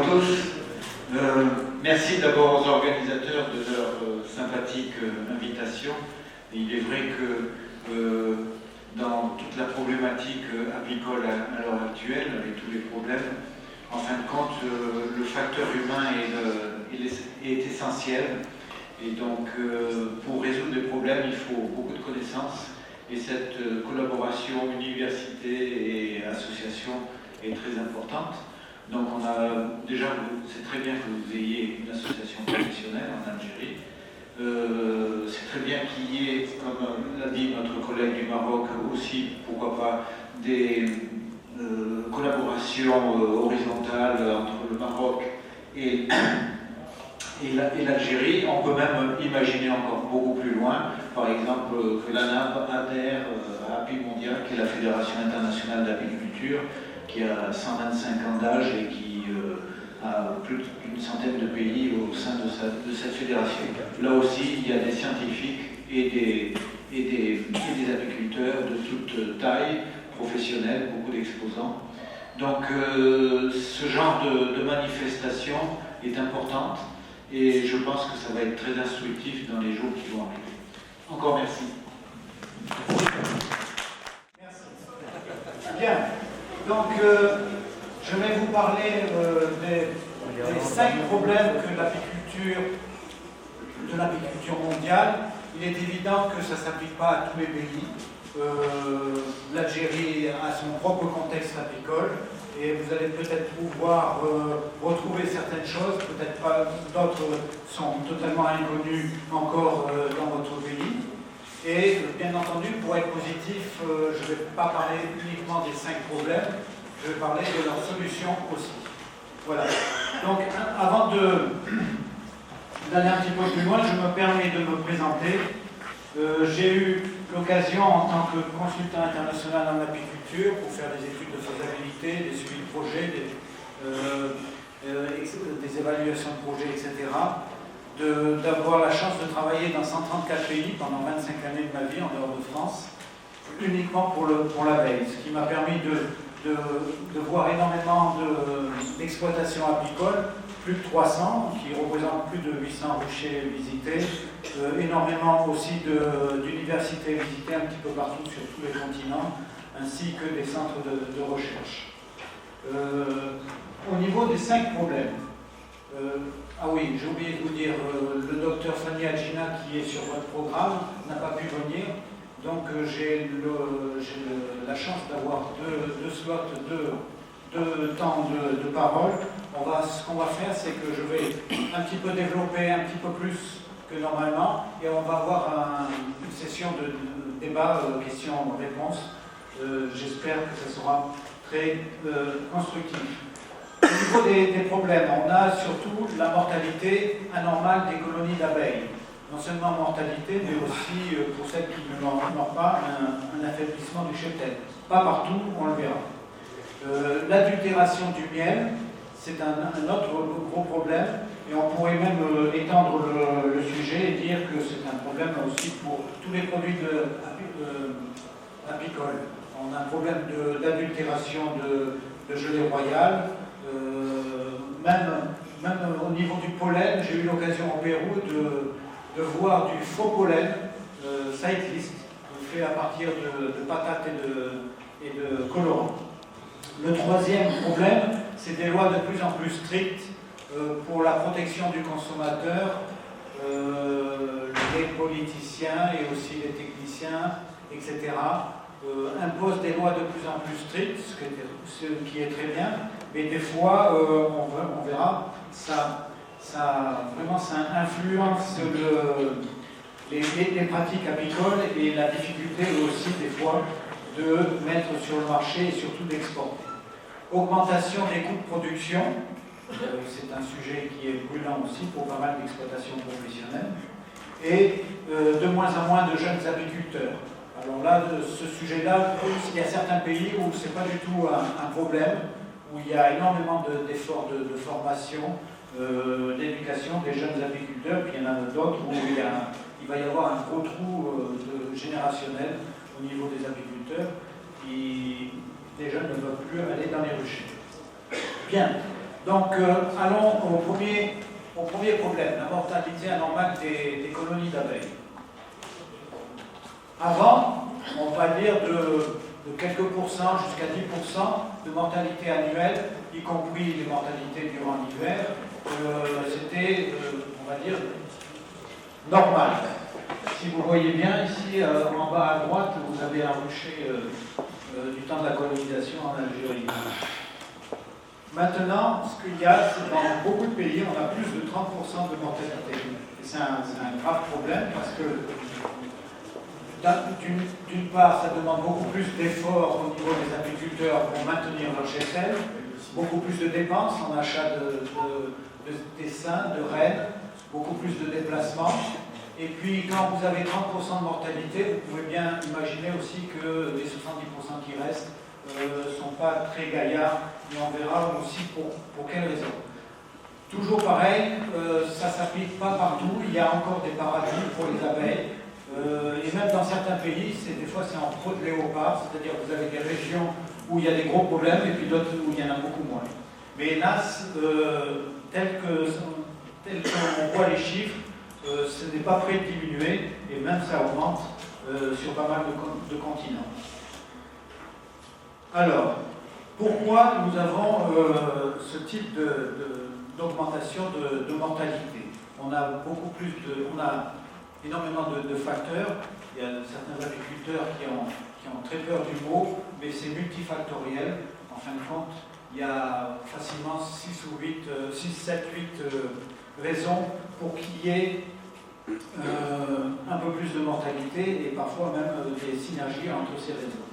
tous. Merci d'abord aux organisateurs de leur sympathique invitation. Et il est vrai que dans toute la problématique apicole à l'heure actuelle, avec tous les problèmes, en fin de compte, le facteur humain est essentiel. Et donc, pour résoudre des problèmes, il faut beaucoup de connaissances. Et cette collaboration université et association est très importante. Donc on a déjà, c'est très bien que vous ayez une association professionnelle en Algérie. C'est très bien qu'il y ait, comme l'a dit notre collègue du Maroc, aussi, pourquoi pas, des collaborations horizontales entre le Maroc et l'Algérie. On peut même imaginer encore beaucoup plus loin, par exemple, que l'ANAB adhère à API Mondial, qui est la Fédération internationale d'apiculture, qui a 125 ans d'âge et qui a plus d'une centaine de pays au sein de cette fédération. Là aussi, il y a des scientifiques et des apiculteurs de toute taille, professionnels, beaucoup d'exposants. Donc ce genre de manifestation est importante et je pense que ça va être très instructif dans les jours qui vont arriver. Encore merci. Merci. Bien. Donc, je vais vous parler des 5 problèmes de l'apiculture mondiale. Il est évident que ça ne s'applique pas à tous les pays. L'Algérie a son propre contexte apicole et vous allez peut-être pouvoir retrouver certaines choses, peut-être pas, d'autres sont totalement inconnues encore dans votre pays. Et bien entendu, pour être positif, je ne vais pas parler uniquement des 5 problèmes, je vais parler de leurs solutions aussi. Voilà. Donc, avant d'aller un petit peu plus loin, je me permets de me présenter. J'ai eu l'occasion, en tant que consultant international en apiculture, pour faire des études de faisabilité, des suivis de projets, des évaluations de projets, etc., d'avoir la chance de travailler dans 134 pays pendant 25 années de ma vie en dehors de France, uniquement pour l'abeille, ce qui m'a permis de voir énormément d'exploitations apicoles, plus de 300, qui représentent plus de 800 ruchers visités, énormément aussi d'universités visitées un petit peu partout sur tous les continents, ainsi que des centres de recherche. Au niveau des 5 problèmes, ah oui, j'ai oublié de vous dire, le docteur Fanny Adjina, qui est sur votre programme, n'a pas pu venir. Donc j'ai la chance d'avoir deux slots, deux temps de parole. Ce qu'on va faire, c'est que je vais un petit peu développer un petit peu plus que normalement, et on va avoir une session de débat, questions-réponses. J'espère que ce sera très constructif. Au niveau des problèmes, on a surtout la mortalité anormale des colonies d'abeilles. Non seulement mortalité, mais aussi, pour celles qui ne meurent pas, un affaiblissement du cheptel. Pas partout, on le verra. L'adultération du miel, c'est un autre gros problème, et on pourrait même étendre le sujet et dire que c'est un problème aussi pour tous les produits apicoles. On a un problème d'adultération de gelée royale. Même au niveau du pollen, j'ai eu l'occasion au Pérou de voir du faux pollen, cycliste, fait à partir de patates et de colorants. Le troisième problème, c'est des lois de plus en plus strictes pour la protection du consommateur. Les politiciens et aussi les techniciens, etc., imposent des lois de plus en plus strictes, ce qui est très bien, mais des fois, on verra, ça influence les pratiques apicoles et la difficulté aussi des fois de mettre sur le marché et surtout d'exporter. Augmentation des coûts de production, c'est un sujet qui est brûlant aussi pour pas mal d'exploitations professionnelles, et de moins en moins de jeunes apiculteurs. Alors là, de ce sujet-là, il y a certains pays où ce n'est pas du tout un problème, où il y a énormément d'efforts de formation, d'éducation des jeunes apiculteurs, puis il y en a d'autres où il va y avoir un gros trou générationnel au niveau des apiculteurs, qui les jeunes ne veulent plus aller dans les ruchers. Bien, Donc, allons au premier problème, la mortalité anormale des colonies d'abeilles. Avant, on va dire de quelques pourcents jusqu'à 10% de mortalité annuelle, y compris les mortalités durant l'hiver, c'était, on va dire, normal. Si vous voyez bien, ici, en bas à droite, vous avez un rucher du temps de la colonisation en Algérie. Maintenant, ce qu'il y a, c'est que dans beaucoup de pays, on a plus de 30% de mortalité. Et c'est un grave problème parce que, d'une part, ça demande beaucoup plus d'efforts au niveau des agriculteurs pour maintenir leur cheptel, beaucoup plus de dépenses en achat d'essaims, de rennes, beaucoup plus de déplacements. Et puis, quand vous avez 30% de mortalité, vous pouvez bien imaginer aussi que les 70% qui restent ne sont pas très gaillards, et on verra aussi pour quelles raisons. Toujours pareil, ça ne s'applique pas partout, il y a encore des paradis pour les abeilles, et même dans certains pays, des fois c'est en peau de léopard, c'est-à-dire que vous avez des régions où il y a des gros problèmes et puis d'autres où il y en a beaucoup moins. Mais hélas, tel qu'on voit les chiffres, ce n'est pas prêt de diminuer, et même ça augmente sur pas mal de continents. Alors, pourquoi nous avons ce type d'augmentation de mortalité? On a énormément de facteurs. Il y a certains agriculteurs qui ont très peur du mot, mais c'est multifactoriel. En fin de compte, il y a facilement 6, 7, 8 raisons pour qu'il y ait un peu plus de mortalité et parfois même des synergies entre ces raisons.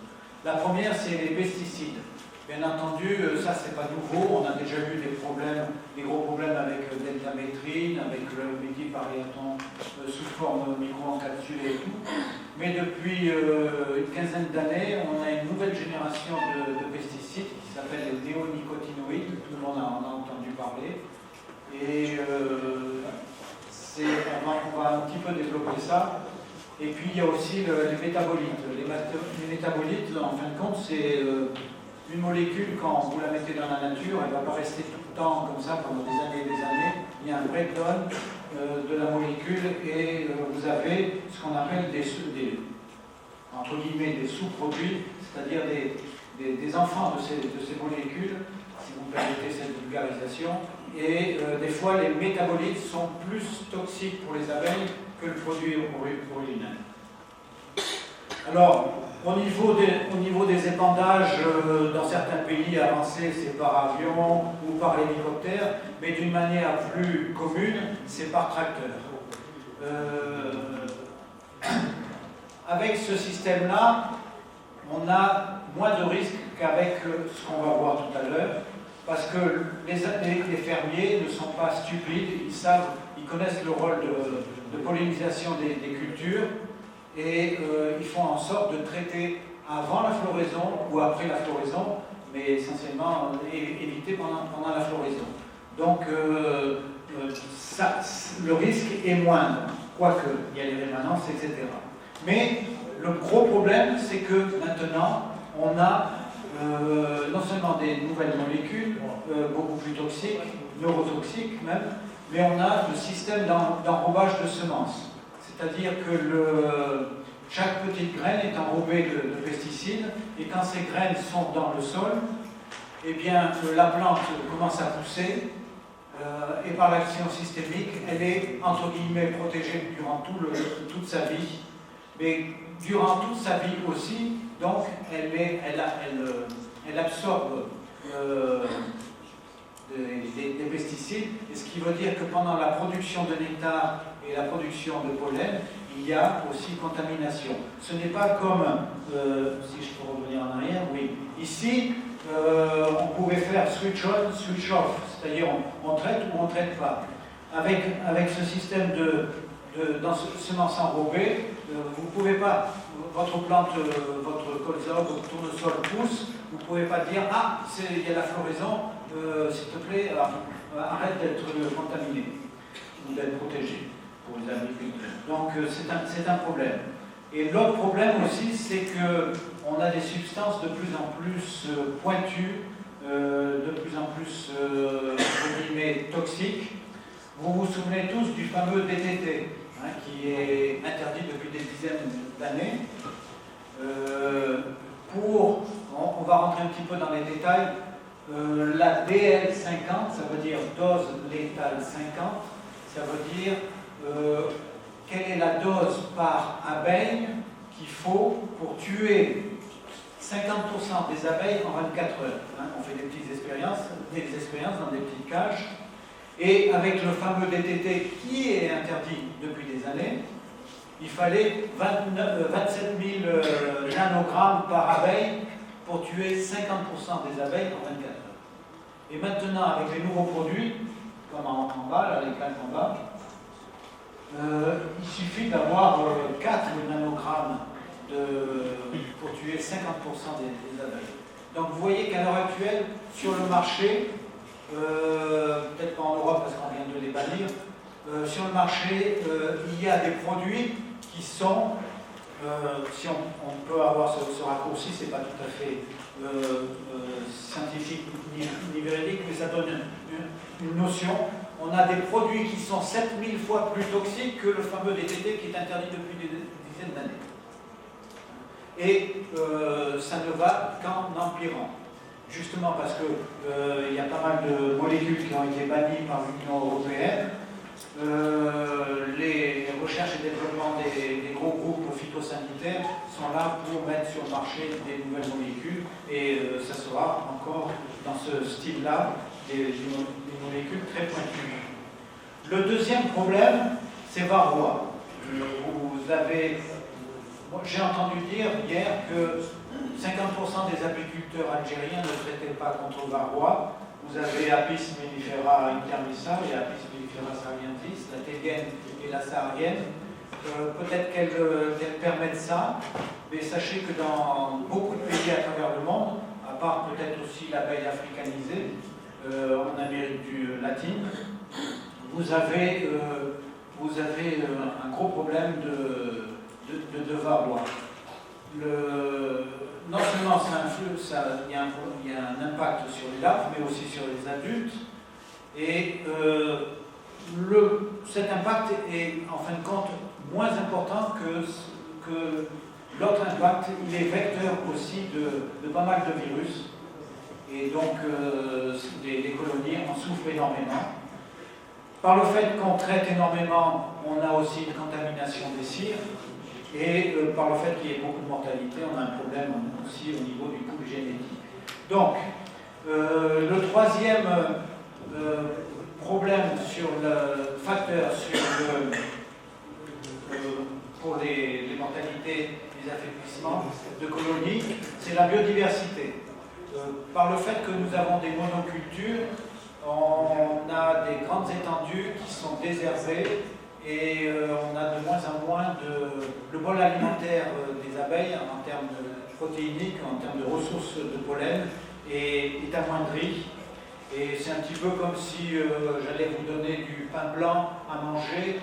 La première, c'est les pesticides. Bien entendu, ça c'est pas nouveau, on a déjà eu des gros problèmes avec l'entamétrine, avec le méthylpariéton sous forme micro-encapsulée et tout. Mais depuis une quinzaine d'années, on a une nouvelle génération de pesticides qui s'appelle les néonicotinoïdes, tout le monde en a entendu parler. Et on va un petit peu développer ça. Et puis il y a aussi les métabolites. Les métabolites, en fin de compte, c'est une molécule, quand vous la mettez dans la nature, elle ne va pas rester tout le temps comme ça pendant des années et des années. Il y a un breakdown de la molécule et vous avez ce qu'on appelle entre guillemets, des sous-produits, c'est-à-dire des enfants de ces molécules, si vous permettez cette vulgarisation. Et des fois, les métabolites sont plus toxiques pour les abeilles que le produit original. Alors, au niveau des épandages, dans certains pays avancés, c'est par avion ou par hélicoptère, mais d'une manière plus commune, c'est par tracteur. Avec ce système-là, on a moins de risques qu'avec ce qu'on va voir tout à l'heure, parce que les fermiers ne sont pas stupides, ils connaissent le rôle de pollinisation des cultures, et ils font en sorte de traiter avant la floraison ou après la floraison, mais essentiellement éviter pendant la floraison. Donc le risque est moindre, quoique il y a les rémanences, etc. Mais le gros problème, c'est que maintenant, on a non seulement des nouvelles molécules, beaucoup plus toxiques, neurotoxiques même, mais on a le système d'enrobage de semences. C'est-à-dire que chaque petite graine est enrobée de pesticides, et quand ces graines sont dans le sol, eh bien, la plante commence à pousser, et par l'action systémique, elle est, entre guillemets, protégée durant toute sa vie. Mais durant toute sa vie aussi, donc, elle absorbe des pesticides, et ce qui veut dire que pendant la production de nectar et la production de pollen, il y a aussi contamination. Ce n'est pas comme, si je peux revenir en arrière, oui, ici, on pouvait faire switch on, switch off, c'est-à-dire on traite ou on ne traite pas. Avec ce système de semences enrobées, vous ne pouvez pas, votre plante, votre colza, votre tournesol pousse, vous ne pouvez pas dire « Ah, il y a la floraison, s'il te plaît, arrête d'être contaminé ou d'être protégé pour les agriculteurs. » Donc c'est un problème. Et l'autre problème aussi, c'est qu'on a des substances de plus en plus pointues de plus en plus entre guillemets, toxiques. Vous vous souvenez tous du fameux DDT, hein, qui est interdit depuis des dizaines d'années. On va rentrer un petit peu dans les détails. La DL50, ça veut dire dose létale 50, ça veut dire quelle est la dose par abeille qu'il faut pour tuer 50% des abeilles en 24 heures. Hein, on fait des petites expériences dans des petites cages. Et avec le fameux DDT qui est interdit depuis des années, il fallait 27 000 nanogrammes par abeille pour tuer 50% des abeilles en 24 heures. Et maintenant, avec les nouveaux produits, comme en bas, là, les calques en bas, il suffit d'avoir 4 nanogrammes pour tuer 50% des abeilles. Donc vous voyez qu'à l'heure actuelle, sur le marché, peut-être pas en Europe parce qu'on vient de les bannir, sur le marché, il y a des produits qui sont, si on peut avoir ce raccourci, c'est pas tout à fait scientifique ni véridique, mais ça donne une notion. On a des produits qui sont 7000 fois plus toxiques que le fameux DDT qui est interdit depuis des dizaines d'années. Et ça ne va qu'en empirant. Justement parce qu'il y a pas mal de molécules qui ont été bannies par l'Union européenne. Les recherches et développement des gros groupes phytosanitaires sont là pour mettre sur le marché des nouvelles molécules et ça sera encore dans ce style-là des molécules très pointues. Le deuxième problème, c'est varroa. J'ai entendu dire hier que 50% des apiculteurs algériens ne traitaient pas contre le varroa. Vous avez Apis mellifera intermissa et Apis mellifera sahariensis, la téguenne et la saharienne. Peut-être qu'elles permettent ça, mais sachez que dans beaucoup de pays à travers le monde, à part peut-être aussi l'abeille africanisée en Amérique latine, vous avez un gros problème de varroa. Non seulement il y a un impact sur les larves, mais aussi sur les adultes. Et cet impact est en fin de compte moins important que l'autre impact. Il est vecteur aussi de pas mal de virus. Et donc les colonies en souffrent énormément. Par le fait qu'on traite énormément, on a aussi une contamination des cires. Et par le fait qu'il y ait beaucoup de mortalité, on a un problème aussi au niveau du pool génétique. Donc, le troisième problème sur le facteur pour les mortalités, les affaiblissements de colonies, c'est la biodiversité. Par le fait que nous avons des monocultures, on a des grandes étendues qui sont désherbées et on a de moins en moins le bol alimentaire des abeilles en termes protéiniques, en termes de ressources de pollen est amoindri. Et c'est un petit peu comme si j'allais vous donner du pain blanc à manger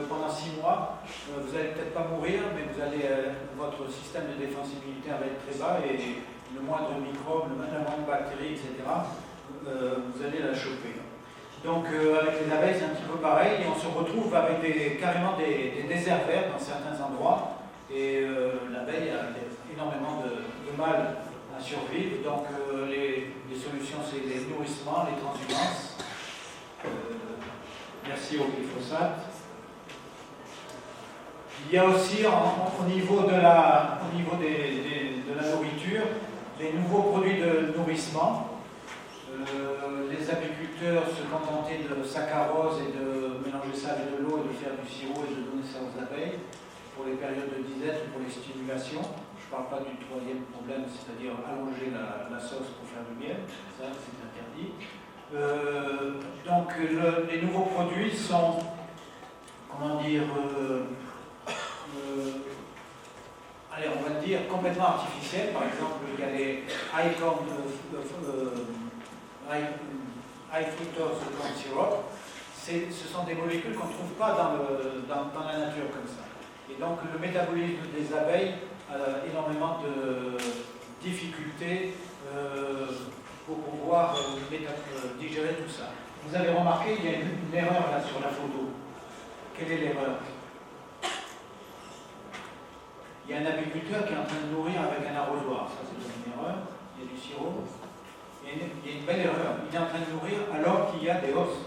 pendant 6 mois. Vous n'allez peut-être pas mourir, mais votre système de défense immunitaire va être très bas et le moindre microbe, la moindre bactérie, etc., vous allez la choper. Donc avec les abeilles, c'est un petit peu pareil, et on se retrouve avec carrément des déserts verts dans certains endroits, et l'abeille a énormément de mal à survivre. Donc les solutions, c'est les nourrissements, les transhumances. Merci au glyphosate. Il y a aussi au niveau de la nourriture, les nouveaux produits de nourrissement. Les apiculteurs se contentaient de saccharose et de mélanger ça avec de l'eau et de faire du sirop et de donner ça aux abeilles pour les périodes de disette ou pour les stimulations. Je ne parle pas du troisième problème, c'est-à-dire allonger la sauce pour faire du miel, ça c'est interdit. Donc les nouveaux produits sont, comment dire, allez, on va dire complètement artificiels. Par exemple, il y a les high fructose corn syrup. Ce sont des molécules qu'on ne trouve pas dans la nature comme ça. Et donc le métabolisme des abeilles a énormément de difficultés pour pouvoir digérer tout ça. Vous avez remarqué, il y a une erreur là sur la photo. Quelle est l'erreur? Il y a un apiculteur qui est en train de nourrir avec un arrosoir. Ça, c'est une erreur. Il y a du sirop. Il y a une belle erreur. Il est en train de nourrir alors qu'il y a des hausses.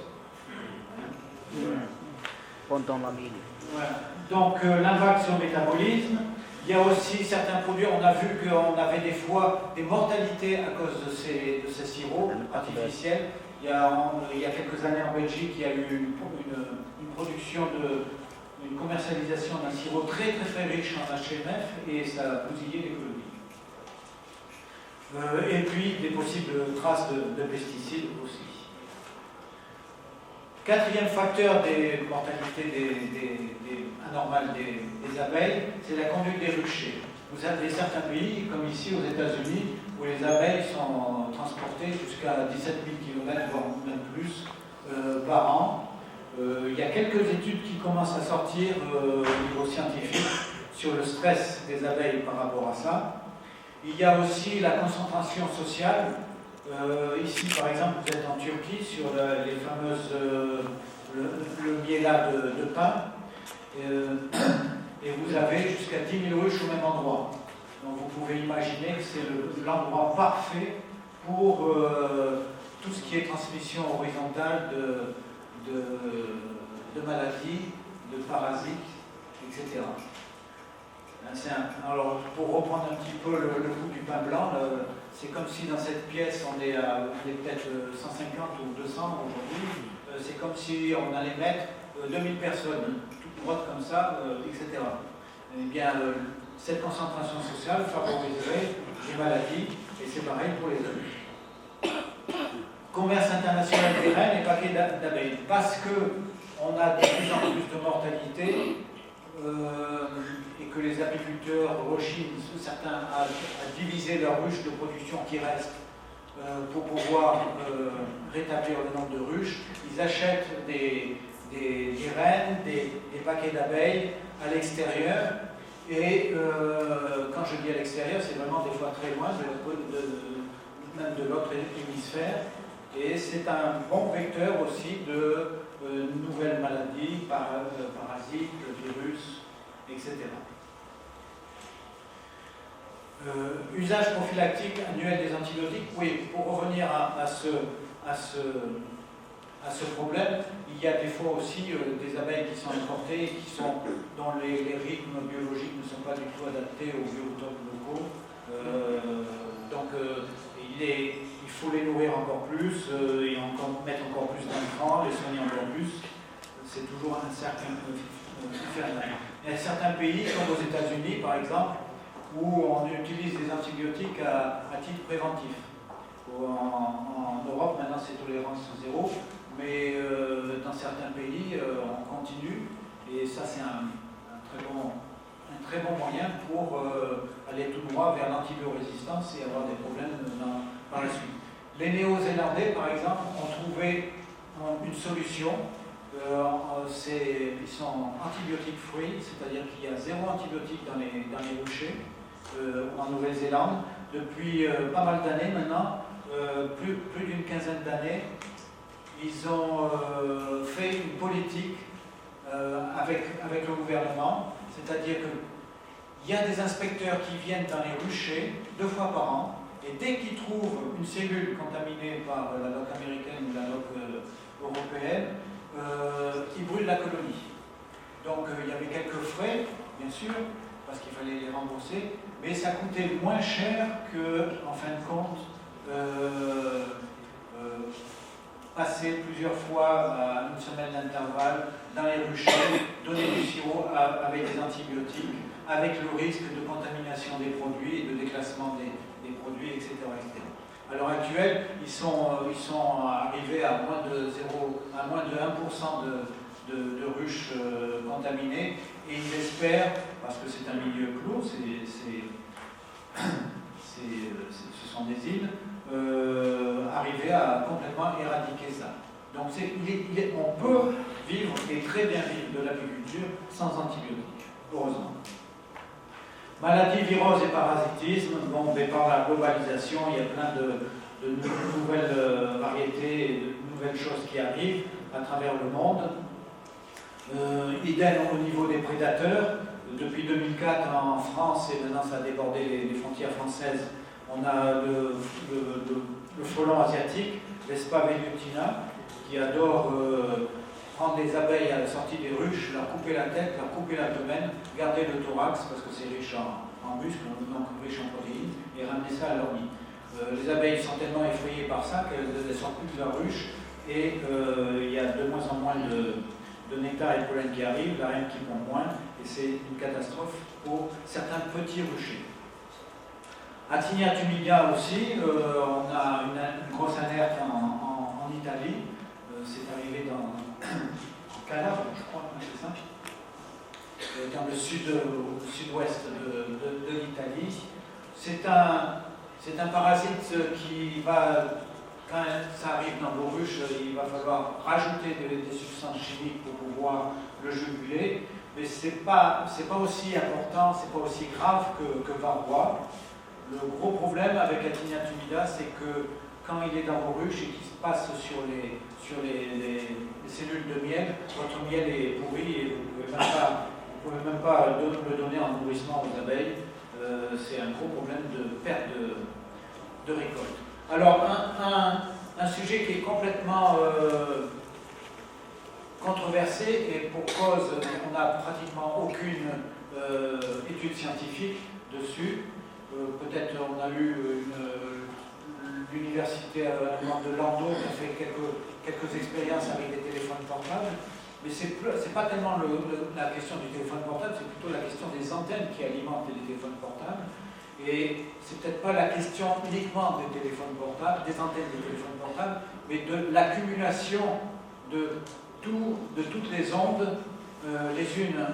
Voilà. Donc, l'impact sur le métabolisme. Il y a aussi certains produits, on a vu qu'on avait des fois des mortalités à cause de ces sirops artificiels. Il y a quelques années en Belgique, il y a eu une production une commercialisation d'un sirop très riche en HMF et ça a bousillé l'écologie. Et puis des possibles traces de pesticides aussi. Quatrième facteur des mortalités anormales des abeilles, c'est la conduite des ruchers. Vous avez certains pays, comme ici aux États-Unis, où les abeilles sont transportées jusqu'à 17 000 km, voire même plus, par an. Il y a quelques études qui commencent à sortir au niveau scientifique sur le stress des abeilles par rapport à ça. Il y a aussi la concentration sociale. Ici, par exemple, vous êtes en Turquie sur les fameuses le miellat de pin, et vous avez jusqu'à 10 000 ruches au même endroit. Donc vous pouvez imaginer que c'est l'endroit parfait pour tout ce qui est transmission horizontale de maladies, de parasites, etc. Alors, pour reprendre un petit peu le coup du pain blanc, c'est comme si dans cette pièce, on est peut-être 150 ou 200 aujourd'hui, c'est comme si on allait mettre 2000 personnes, toutes droites comme ça, etc. Eh bien, cette concentration sociale favoriserait les maladies, et c'est pareil pour les hommes. Commerce international des reines et paquets d'abeilles. Parce qu'on a de plus en plus de mortalité, et que les apiculteurs rechignent, certains, à diviser leur ruche de production qui reste pour pouvoir rétablir le nombre de ruches, ils achètent des reines, des paquets d'abeilles à l'extérieur. Et quand je dis à l'extérieur, c'est vraiment des fois très loin, même de l'autre hémisphère. Et c'est un bon vecteur aussi de nouvelles maladies, parasites, virus, etc. Usage prophylactique annuel des antibiotiques. Oui, pour revenir à ce problème, il y a des fois aussi des abeilles qui sont importées, dont les rythmes biologiques ne sont pas du tout adaptés aux biotopes locaux. Il faut les nourrir encore plus, et mettre encore plus d'intrants, les soigner encore plus. C'est toujours un cercle infernal. Il y a certains pays, comme aux États-Unis par exemple, où on utilise des antibiotiques à titre préventif. En Europe, maintenant, c'est tolérance zéro, mais dans certains pays, on continue, et ça, c'est un très bon moyen pour aller tout droit vers l'antibiorésistance et avoir des problèmes par la suite. Les Néo-Zélandais, par exemple, ont trouvé une solution. Ils sont antibiotiques free, c'est-à-dire qu'il y a zéro antibiotique dans les ruchers en Nouvelle-Zélande. Depuis pas mal d'années maintenant, plus d'une quinzaine d'années, ils ont fait une politique avec le gouvernement, c'est-à-dire qu'il y a des inspecteurs qui viennent dans les ruchers 2 fois par an, et dès qu'ils trouvent une cellule contaminée par la loque américaine ou la loque européenne, ils brûlent la colonie. Donc il y avait quelques frais, bien sûr, parce qu'il fallait les rembourser, mais ça coûtait moins cher que, en fin de compte, passer plusieurs fois à une semaine d'intervalle dans les ruchers, donner du sirop avec des antibiotiques, avec le risque de contamination des produits et de déclassement des produits, etc., etc. À l'heure actuelle, ils sont arrivés à moins de 1% de ruches contaminées, et ils espèrent, parce que c'est un milieu clos, ce sont des îles, arriver à complètement éradiquer ça. Donc on peut vivre, et très bien vivre, de l'apiculture sans antibiotiques, heureusement. Maladies, viroses et parasitisme, par la globalisation, il y a plein nouvelles variétés, de nouvelles choses qui arrivent à travers le monde. Idem au niveau des prédateurs. Depuis 2004 en France, et maintenant ça a débordé les frontières françaises, on a le frelon asiatique, l'Espa velutina, qui adore prendre les abeilles à la sortie des ruches, leur couper la tête, leur couper l'abdomen, garder le thorax parce que c'est riche en muscles, donc riche en protéines, et ramener ça à leur nid. Les abeilles sont tellement effrayées par ça qu'elles sortent plus de leur ruche, et il y a de moins en moins de nectar et de pollen qui arrivent, la reine qui pond moins, et c'est une catastrophe pour certains petits ruchers. Actinia tumida aussi, on a une grosse alerte en Italie, c'est arrivé en Calabre, je crois, c'est ça, dans le sud-ouest de l'Italie. C'est un parasite qui va, quand ça arrive dans vos ruches, il va falloir rajouter des substances chimiques pour pouvoir le juguler, mais c'est pas aussi important, c'est pas aussi grave que varroa. Le gros problème avec Actinia tumida, c'est que quand il est dans vos ruches et qu'il se passe sur les cellules de miel, votre miel est pourri et vous ne pouvez même pas le donner en nourrissement aux abeilles. C'est un gros problème de perte de récolte. Alors, un sujet qui est complètement controversé et pour cause, on n'a pratiquement aucune étude scientifique dessus. Peut-être on a eu l'université allemande de Landau qui a fait quelques expériences avec des téléphones portables, mais c'est pas tellement la question du téléphone portable, c'est plutôt la question des antennes qui alimentent les téléphones portables. Et c'est peut-être pas la question uniquement des téléphones portables, des antennes des téléphones portables, mais de l'accumulation de toutes les ondes, les unes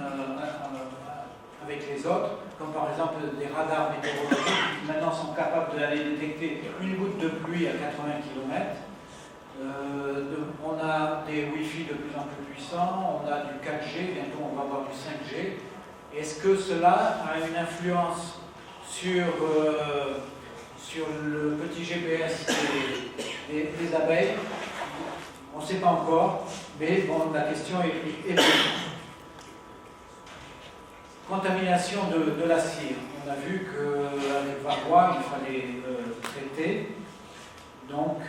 avec les autres, comme par exemple des radars météorologiques qui maintenant sont capables d'aller détecter une goutte de pluie à 80 km. On a des Wi-Fi de plus en plus puissants, on a du 4G, bientôt on va avoir du 5G. Est-ce que cela a une influence sur le petit GPS des abeilles? On ne sait pas encore, mais bon, la question est bonne. Contamination de la cire. On a vu qu'avec varroa, il fallait traiter. Donc,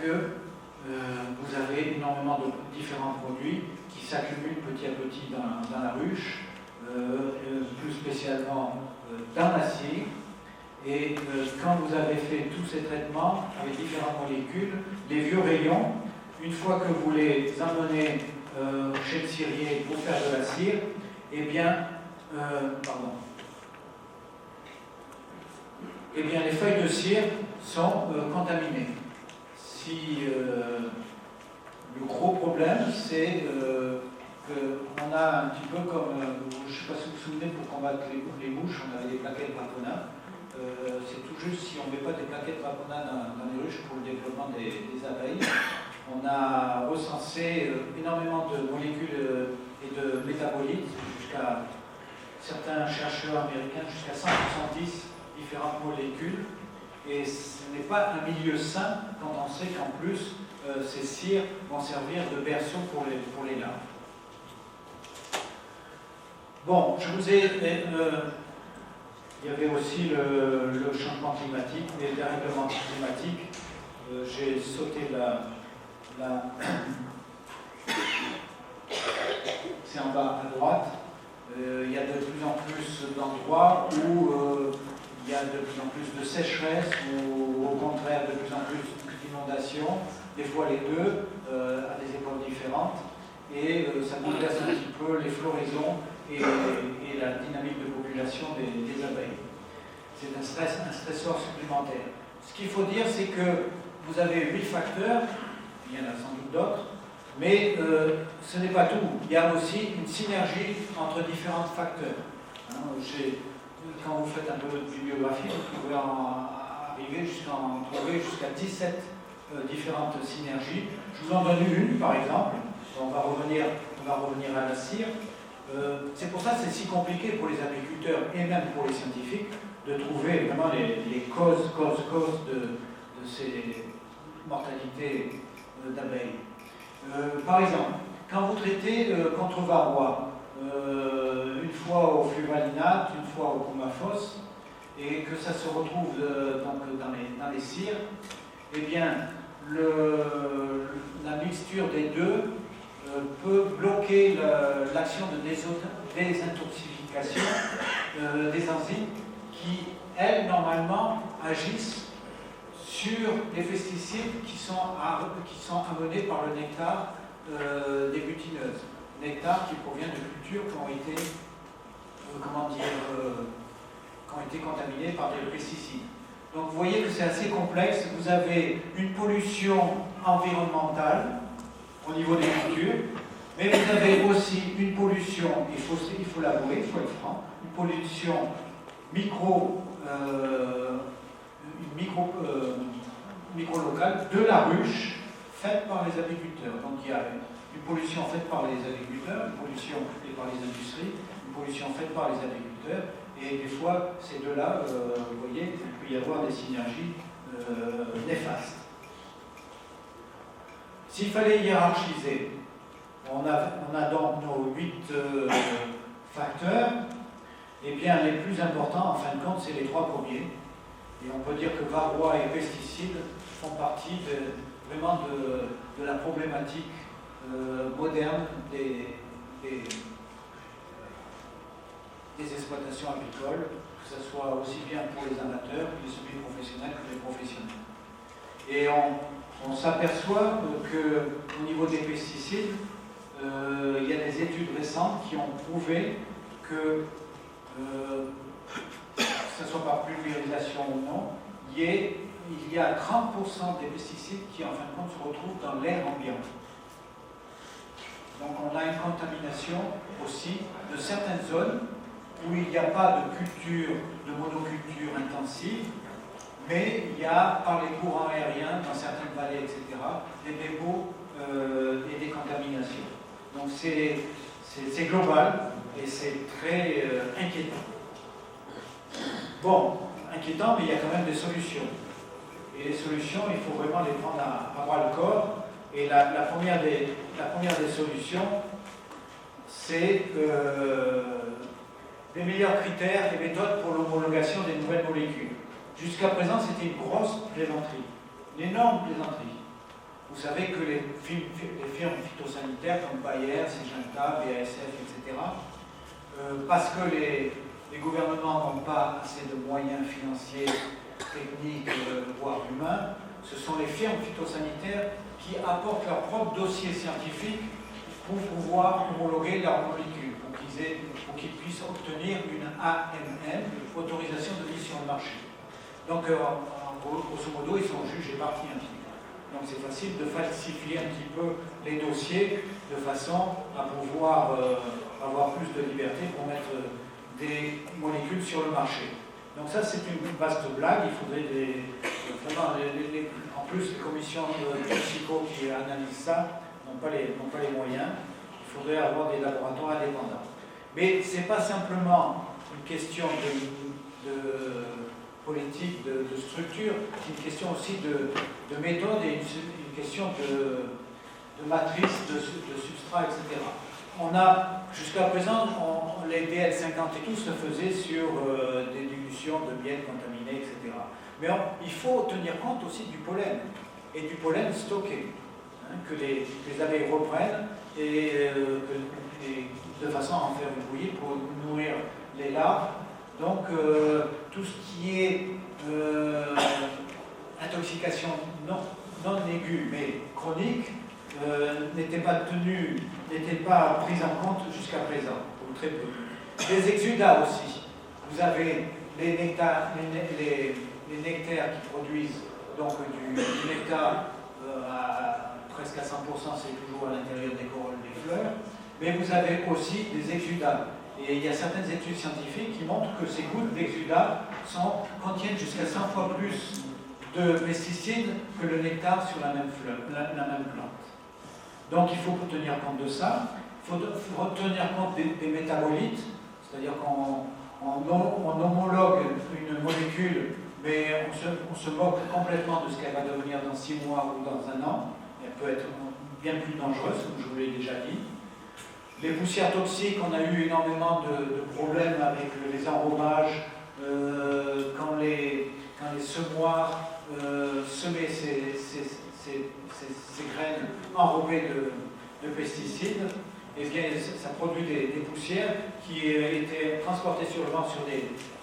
vous avez énormément de différents produits qui s'accumulent petit à petit dans la ruche, plus spécialement dans la cire. Et quand vous avez fait tous ces traitements avec différentes molécules, les vieux rayons, une fois que vous les emmenez chez le cirier pour faire de la cire, eh bien, les feuilles de cire sont contaminées. Le gros problème, c'est qu'on a un petit peu comme, je ne sais pas si vous vous souvenez, pour combattre les mouches, on avait des plaquettes Dracona. C'est tout juste si on ne met pas des plaquettes Dracona dans les ruches pour le développement des abeilles. On a recensé énormément de molécules et de métabolites, jusqu'à certains chercheurs américains, jusqu'à 170 différentes molécules. Et ce n'est pas un milieu sain quand on sait qu'en plus, ces cires vont servir de berceau pour les larves. Bon, je vous ai... il y avait aussi le changement climatique, les dérèglements climatiques. J'ai sauté c'est en bas à droite. Il y a de plus en plus d'endroits où il y a de plus en plus de sécheresse ou au contraire de plus en plus d'inondations, des fois les deux, à des époques différentes, et ça bouleverse un petit peu les floraisons et la dynamique de population des abeilles. C'est un stressor supplémentaire. Ce qu'il faut dire, c'est que vous avez 8 facteurs, il y en a sans doute d'autres, mais ce n'est pas tout. Il y a aussi une synergie entre différents facteurs. Quand vous faites un peu de bibliographie, vous pouvez trouver jusqu'à 17 différentes synergies. Je vous en donne une, par exemple. On va revenir à la cire. C'est pour ça que c'est si compliqué pour les agriculteurs et même pour les scientifiques de trouver vraiment les causes de mortalité d'abeilles. Par exemple, quand vous traitez contre varroa, une fois au fluvalinate, une fois au coumaphos, et que ça se retrouve donc dans les cires, eh bien, la mixture des deux peut bloquer l'action de désintoxication des enzymes qui, elles, normalement, agissent sur les pesticides qui sont amenés par le nectar des butineuses. Nectar qui provient de cultures qui ont été, qui ont été contaminées par des pesticides. Donc vous voyez que c'est assez complexe. Vous avez une pollution environnementale au niveau des cultures, mais vous avez aussi une pollution, il faut l'avouer, il faut être franc, une pollution micro-locale de la ruche faite par les agriculteurs. Donc il y a une pollution faite par les agriculteurs, une pollution faite par les industries, une pollution faite par les agriculteurs, et des fois, ces deux-là, vous voyez, il peut y avoir des synergies néfastes. S'il fallait hiérarchiser, on a donc nos 8 facteurs. Eh bien, les plus importants, en fin de compte, c'est les 3 premiers. Et on peut dire que varroa et pesticides font partie vraiment de la problématique moderne des exploitations agricoles, que ce soit aussi bien pour les amateurs, les semi-professionnels que les professionnels. Et on s'aperçoit qu'au niveau des pesticides, il y a des études récentes qui ont prouvé que, ce soit par pulvérisation ou non, il y a 30% des pesticides qui en fin de compte se retrouvent dans l'air ambiant. Donc on a une contamination aussi de certaines zones où il n'y a pas de culture, de monoculture intensive, mais il y a, par les courants aériens, dans certaines vallées, etc., des dépôts et des contaminations. Donc c'est global et c'est très inquiétant. Bon, inquiétant, mais il y a quand même des solutions. Et les solutions, il faut vraiment les prendre à bras le corps. Et la première des solutions, c'est des meilleurs critères et méthodes pour l'homologation des nouvelles molécules. Jusqu'à présent, c'était une grosse plaisanterie, une énorme plaisanterie. Vous savez que les firmes phytosanitaires comme Bayer, Syngenta, BASF, etc., parce que les gouvernements n'ont pas assez de moyens financiers, techniques, voire humains, ce sont les firmes phytosanitaires qui apportent leur propre dossier scientifique pour pouvoir homologuer leurs molécules, pour qu'ils puissent obtenir une AMM, autorisation de mise sur le marché. Donc, grosso modo, ils sont juges et partis un petit peu. Donc, c'est facile de falsifier un petit peu les dossiers de façon à pouvoir avoir plus de liberté pour mettre des molécules sur le marché. Donc ça, c'est une vaste blague. Il faudrait en plus, les commissions psycho qui analysent ça n'ont pas les moyens. Il faudrait avoir des laboratoires indépendants. Mais ce n'est pas simplement une question de politique, de structure, c'est une question aussi de méthode et une question de matrice, de substrat, etc. On a, jusqu'à présent, les BL50 et tout se faisait sur des dilutions de miel contaminé, etc. Mais il faut tenir compte aussi du pollen, et du pollen stocké, hein, que les abeilles reprennent, et de façon à en faire une bouillie pour nourrir les larves. Donc, tout ce qui est intoxication non aiguë, mais chronique, n'était pas prise en compte jusqu'à présent, ou très peu. Les exudats aussi. Vous avez les nectars qui produisent donc du nectar presque à 100%, c'est toujours à l'intérieur des corolles des fleurs, mais vous avez aussi des exudats. Et il y a certaines études scientifiques qui montrent que ces gouttes d'exudats contiennent jusqu'à 100 fois plus de pesticides que le nectar sur la même plante. Donc il faut tenir compte de ça. Il faut tenir compte des métabolites, c'est-à-dire qu'on homologue une molécule mais on se moque complètement de ce qu'elle va devenir dans 6 mois ou dans un an. Elle peut être bien plus dangereuse, comme je vous l'ai déjà dit. Les poussières toxiques, on a eu énormément de problèmes avec les enrobages, quand les semoirs semaient ces graines enrobées de pesticides, et bien ça produit des poussières qui étaient transportées sur le vent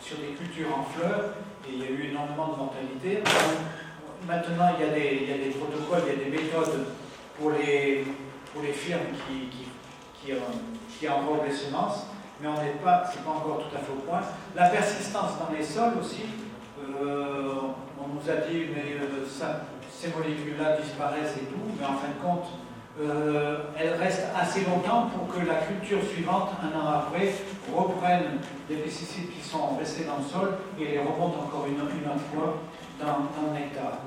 sur des cultures en fleurs, et il y a eu énormément de mortalité. Maintenant, il y a des protocoles, il y a des méthodes pour les firmes qui enrobent les semences, mais c'est pas encore tout à fait au point. La persistance dans les sols aussi, on nous a dit, mais ces molécules-là disparaissent et tout, mais en fin de compte, elles restent assez longtemps pour que la culture suivante, un an après, reprenne des pesticides qui sont restés dans le sol et les remontent encore une autre fois dans le nectar,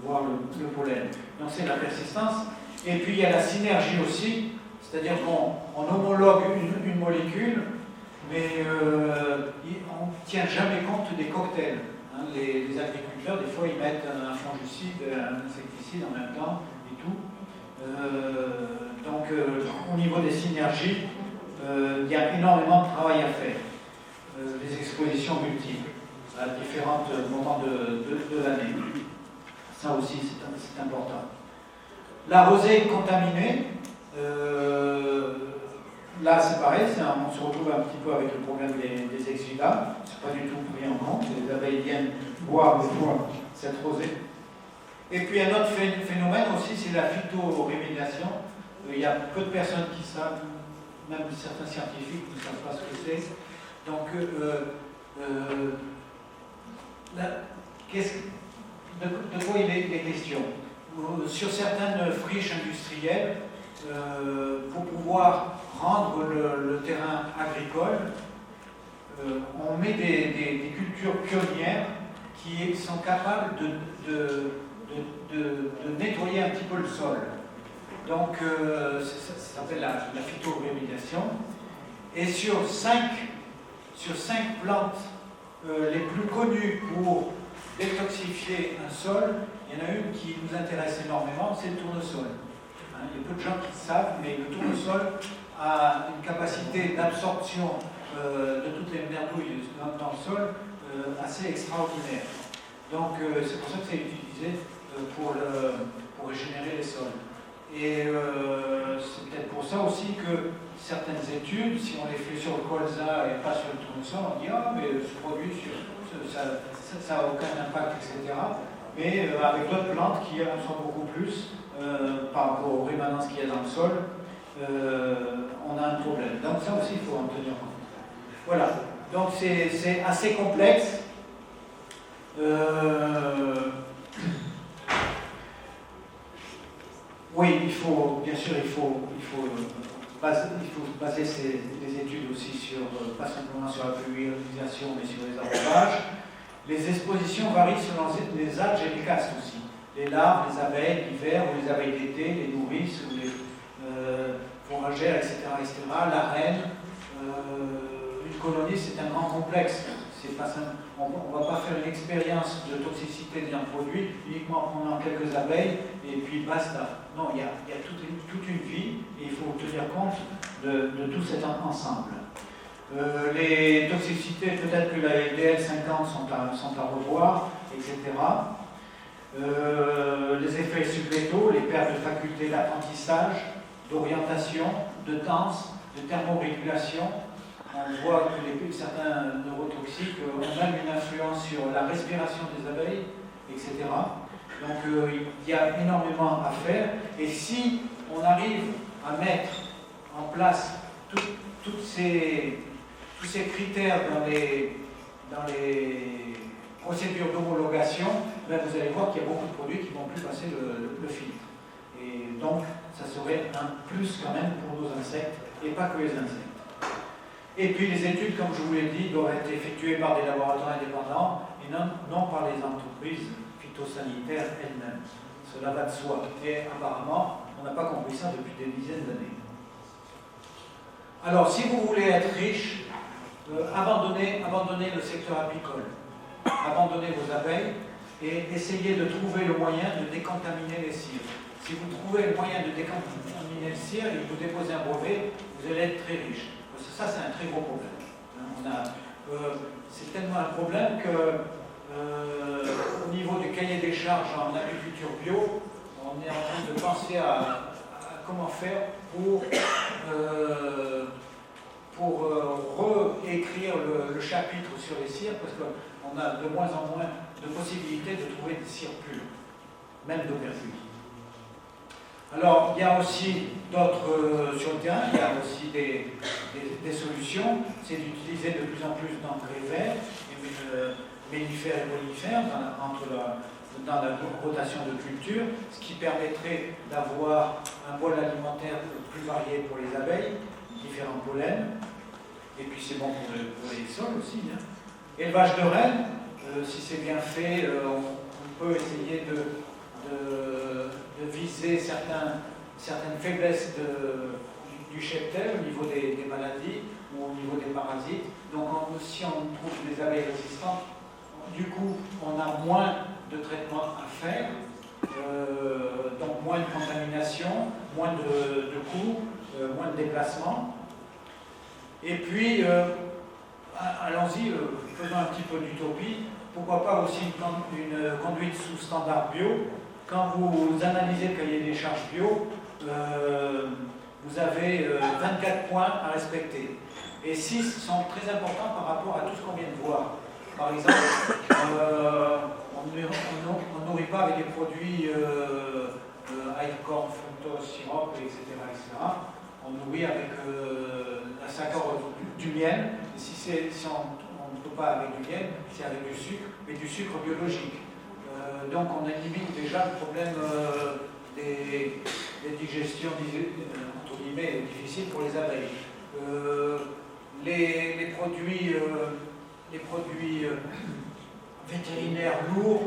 voire le pollen. Donc c'est la persistance. Et puis il y a la synergie aussi, c'est-à-dire qu'on homologue une molécule, mais on ne tient jamais compte des cocktails. Hein, les agriculteurs, des fois, ils mettent un fongicide, un insecticide en même temps et tout. Donc, au niveau des synergies, il y a énormément de travail à faire. Des expositions multiples à différents moments de l'année. Ça aussi, c'est important. La rosée contaminée, là c'est pareil, on se retrouve un petit peu avec le problème des exudats. C'est pas du tout pris en compte. Les abeilles viennent boire des fois cette rosée. Et puis un autre phénomène aussi, c'est la phytorémédiation. Il y a peu de personnes qui savent, même certains scientifiques qui ne savent pas ce que c'est. Donc, de quoi il est question? Sur certaines friches industrielles, pour pouvoir rendre le terrain agricole, on met des cultures pionnières qui sont capables de nettoyer un petit peu le sol. Donc, ça s'appelle la phytorémédiation. Et sur 5 plantes les plus connues pour détoxifier un sol, il y en a une qui nous intéresse énormément, c'est le tournesol. Hein, il y a peu de gens qui le savent, mais le tournesol a une capacité d'absorption de toutes les merdouilles dans le sol assez extraordinaire. Donc, c'est pour ça que c'est utilisé pour régénérer les sols. Et c'est peut-être pour ça aussi que certaines études, si on les fait sur le colza et pas sur le tournesol, on dit ah mais ce produit ça n'a aucun impact, etc. Mais avec d'autres plantes qui en sont beaucoup plus par rapport aux rémanences qu'il y a dans le sol, on a un problème. Donc ça aussi il faut en tenir compte. Voilà. Donc c'est assez complexe. Oui, bien sûr, il faut baser les études aussi sur, pas simplement sur la pulvérisation, mais sur les arrobages. Les expositions varient selon les âges et les castes aussi. Les larves, les abeilles d'hiver ou les abeilles d'été, les nourrices ou les fourragères, etc., etc. La reine, une colonie, c'est un grand complexe. C'est pas simple. On ne va pas faire une expérience de toxicité d'un produit uniquement en prenant quelques abeilles et puis basta. Non, il y a toute une vie et il faut tenir compte de tout cet ensemble. Les toxicités, peut-être que la LDL50 sont à revoir, etc. Les effets sublétaux, les pertes de faculté d'apprentissage, d'orientation, de danse, de thermorégulation. On voit que certains neurotoxiques ont même une influence sur la respiration des abeilles, etc. Donc il y a énormément à faire. Et si on arrive à mettre en place tous ces critères dans les procédures d'homologation, ben vous allez voir qu'il y a beaucoup de produits qui ne vont plus passer le filtre. Et donc, ça serait un plus quand même pour nos insectes, et pas que les insectes. Et puis les études, comme je vous l'ai dit, doivent être effectuées par des laboratoires indépendants et non par les entreprises phytosanitaires elles-mêmes. Cela va de soi. Et apparemment, on n'a pas compris ça depuis des dizaines d'années. Alors, si vous voulez être riche, abandonnez le secteur apicole. abandonner vos abeilles et essayez de trouver le moyen de décontaminer les cires. Si vous trouvez le moyen de décontaminer le cire et que vous déposez un brevet, vous allez être très riche. Parce que ça, c'est un très gros problème. C'est tellement un problème que au niveau du cahier des charges en agriculture bio, on est en train de penser à comment faire pour réécrire le chapitre sur les cires, parce qu'on a de moins en moins de possibilités de trouver des cires pures, même d'aubergines. Alors, il y a aussi d'autres sur le terrain, il y a aussi des solutions, c'est d'utiliser de plus en plus d'engrais verts, mellifères et pollifères dans la rotation de culture, ce qui permettrait d'avoir un bol alimentaire plus varié pour les abeilles, différents pollens, et puis c'est bon pour les sols aussi. Hein. Élevage de rennes, si c'est bien fait, on peut essayer de viser certaines faiblesses du cheptel au niveau des maladies ou au niveau des parasites. Donc si on trouve des abeilles résistantes, du coup on a moins de traitements à faire, donc moins de contamination, moins de coûts, moins de déplacements. Et puis, allons-y, faisons un petit peu d'utopie. Pourquoi pas aussi une conduite sous standard bio. Quand vous analysez le cahier des charges bio, vous avez 24 points à respecter. Et 6 sont très importants par rapport à tout ce qu'on vient de voir. Par exemple, on ne nourrit pas avec des produits high corn, fructose, sirop, etc. On nourrit avec la saccharose, du miel. Et si on ne peut pas avec du miel, c'est avec du sucre, mais du sucre biologique. Donc on élimine déjà le problème des digestions entre guillemets difficiles pour les abeilles. Les produits vétérinaires lourds,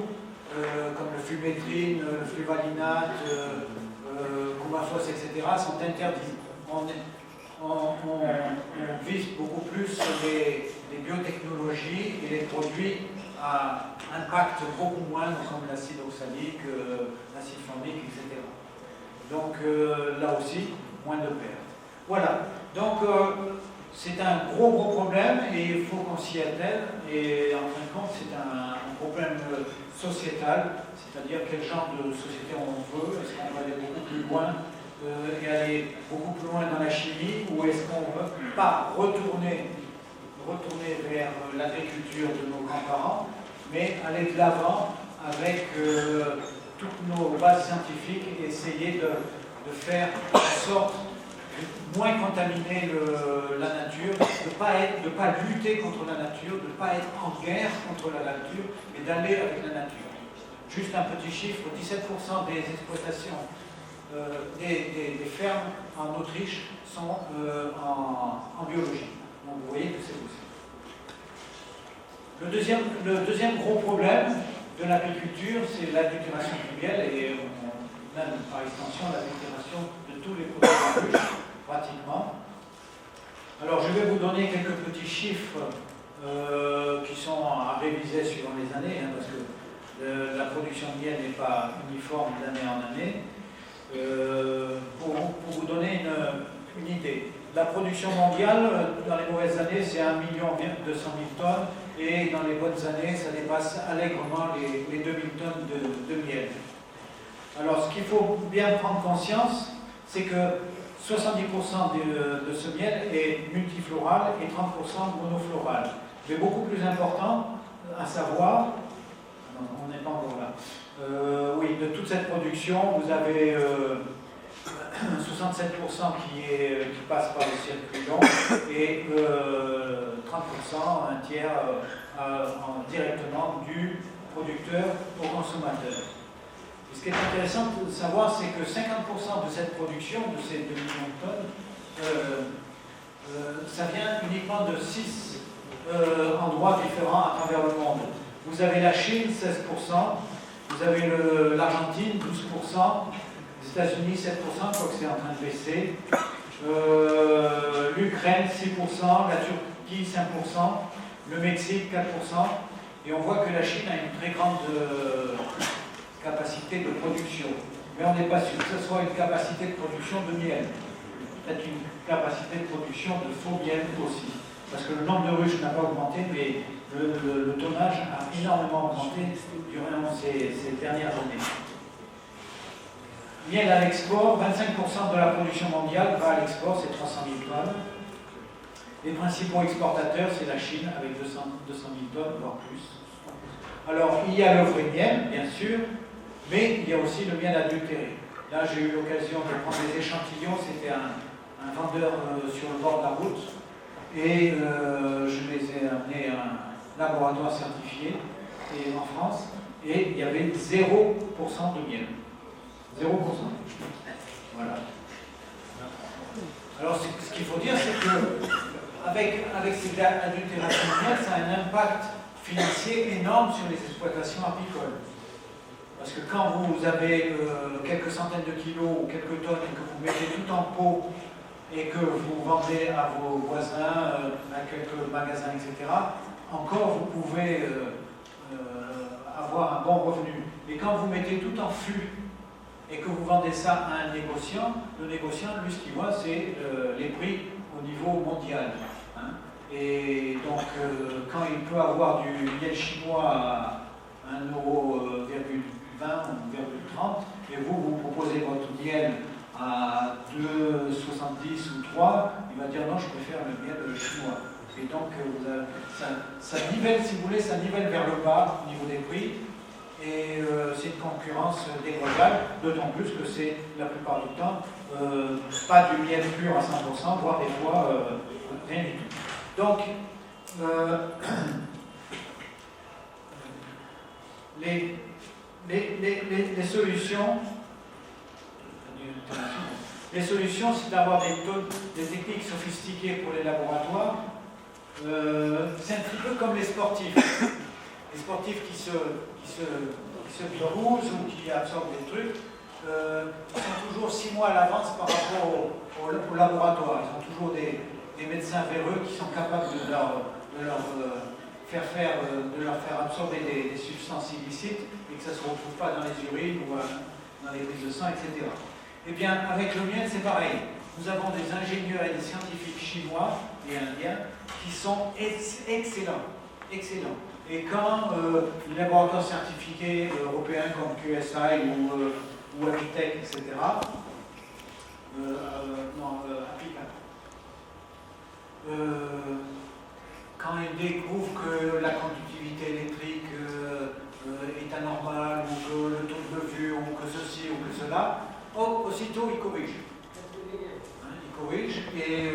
comme le fulmétrine, le fluvalinate, coumafos, etc., sont interdits. On vise beaucoup plus les biotechnologies et les produits à impact beaucoup moindre, comme l'acide oxalique, l'acide formique, etc. Donc là aussi, moins de pertes. Voilà. Donc c'est un gros problème et il faut qu'on s'y attelle. Et en fin de compte, c'est un problème sociétal, c'est-à-dire quel genre de société on veut. Est-ce qu'on va aller beaucoup plus loin et aller beaucoup plus loin dans la chimie, ou est-ce qu'on ne veut pas retourner vers l'agriculture de nos grands-parents, mais aller de l'avant avec toutes nos bases scientifiques et essayer de faire en sorte de moins contaminer la nature, de ne pas lutter contre la nature, de ne pas être en guerre contre la nature, mais d'aller avec la nature. Juste un petit chiffre, 17% des exploitations des fermes en Autriche sont en biologie. Donc vous voyez que c'est possible. Le deuxième gros problème de l'agriculture, c'est l'adultération du miel et même par extension l'adultération de tous les produits de ruche, pratiquement. Alors je vais vous donner quelques petits chiffres qui sont à réviser suivant les années, hein, parce que la production de miel n'est pas uniforme d'année en année. Pour vous donner une idée, la production mondiale dans les mauvaises années c'est 1 200 000 tonnes et dans les bonnes années ça dépasse allègrement les 2000 tonnes de miel. Alors ce qu'il faut bien prendre conscience, c'est que 70% de ce miel est multifloral et 30% monofloral. Mais beaucoup plus important à savoir, on n'est pas encore là. Oui, de toute cette production, vous avez 67% qui passe par le circuit long et 30%, un tiers directement du producteur au consommateur. Et ce qui est intéressant de savoir, c'est que 50% de cette production, de ces 2 millions de tonnes, ça vient uniquement de 6 endroits différents à travers le monde. Vous avez la Chine, 16%. Vous avez l'Argentine, 12%, les États-Unis, 7%, je crois que c'est en train de baisser, l'Ukraine, 6%, la Turquie, 5%, le Mexique, 4%, Et on voit que la Chine a une très grande capacité de production. Mais on n'est pas sûr que ce soit une capacité de production de miel. Peut-être une capacité de production de faux miel aussi. Parce que le nombre de ruches n'a pas augmenté, mais le tonnage a énormément augmenté durant ces dernières années. Miel à l'export, 25% de la production mondiale va à l'export, c'est 300 000 tonnes. Les principaux exportateurs, c'est la Chine, avec 200 000 tonnes, voire plus. Alors, il y a le vrai miel, bien sûr, mais il y a aussi le miel adultéré. Là, j'ai eu l'occasion de prendre des échantillons, c'était un vendeur sur le bord de la route, et je les ai amenés à un laboratoire certifié en France, et il y avait 0% de miel. 0%. Voilà. Alors, ce qu'il faut dire, c'est que avec ces adultérations de miel, ça a un impact financier énorme sur les exploitations apicoles. Parce que quand vous avez quelques centaines de kilos ou quelques tonnes et que vous mettez tout en pot et que vous vendez à vos voisins, à quelques magasins, etc., encore vous pouvez avoir un bon revenu. Mais quand vous mettez tout en flux et que vous vendez ça à un négociant, le négociant, lui, ce qu'il voit, c'est les prix au niveau mondial. Hein. Et donc, quand il peut avoir du miel chinois à 1,20 € ou 1,30 €, et vous proposez votre miel à 2,70 ou 3, il va dire non, je préfère le miel chinois. Et donc, ça nivelle, si vous voulez, ça nivelle vers le bas au niveau des prix. Et c'est une concurrence déloyale, d'autant plus que c'est la plupart du temps pas du miel pur à 100%, voire des fois rien du tout. Donc, les solutions, c'est d'avoir des techniques sophistiquées pour les laboratoires. C'est un petit peu comme les sportifs. Les sportifs qui se bousent ou qui absorbent des trucs, ils sont toujours 6 mois à l'avance par rapport au laboratoire. Ils ont toujours des médecins véreux qui sont capables de leur faire absorber des substances illicites et que ça ne se retrouve pas dans les urines ou dans les prises de sang, etc. Eh bien, avec le miel, c'est pareil. Nous avons des ingénieurs et des scientifiques chinois et indiens qui sont excellents. Et quand les laboratoires certifiés européens comme QSI ou Apitech, etc., quand ils découvrent que la conductivité électrique est anormale, ou que le taux de levure, ou que ceci, ou que cela, aussitôt ils corrigent. Ils corrigent, et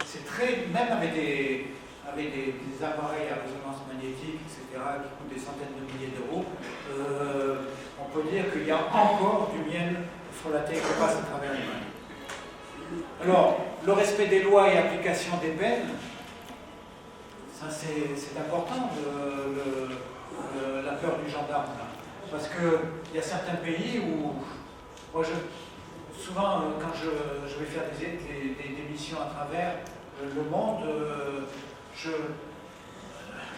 c'est très, même avec des appareils à résonance magnétique, etc., qui coûtent des centaines de milliers d'euros, on peut dire qu'il y a encore du miel frelaté qui passe à travers les mains. Alors, le respect des lois et application des peines, ça c'est important, la peur du gendarme. Là. Parce qu'il y a certains pays où, moi souvent quand je vais faire des missions à travers le monde,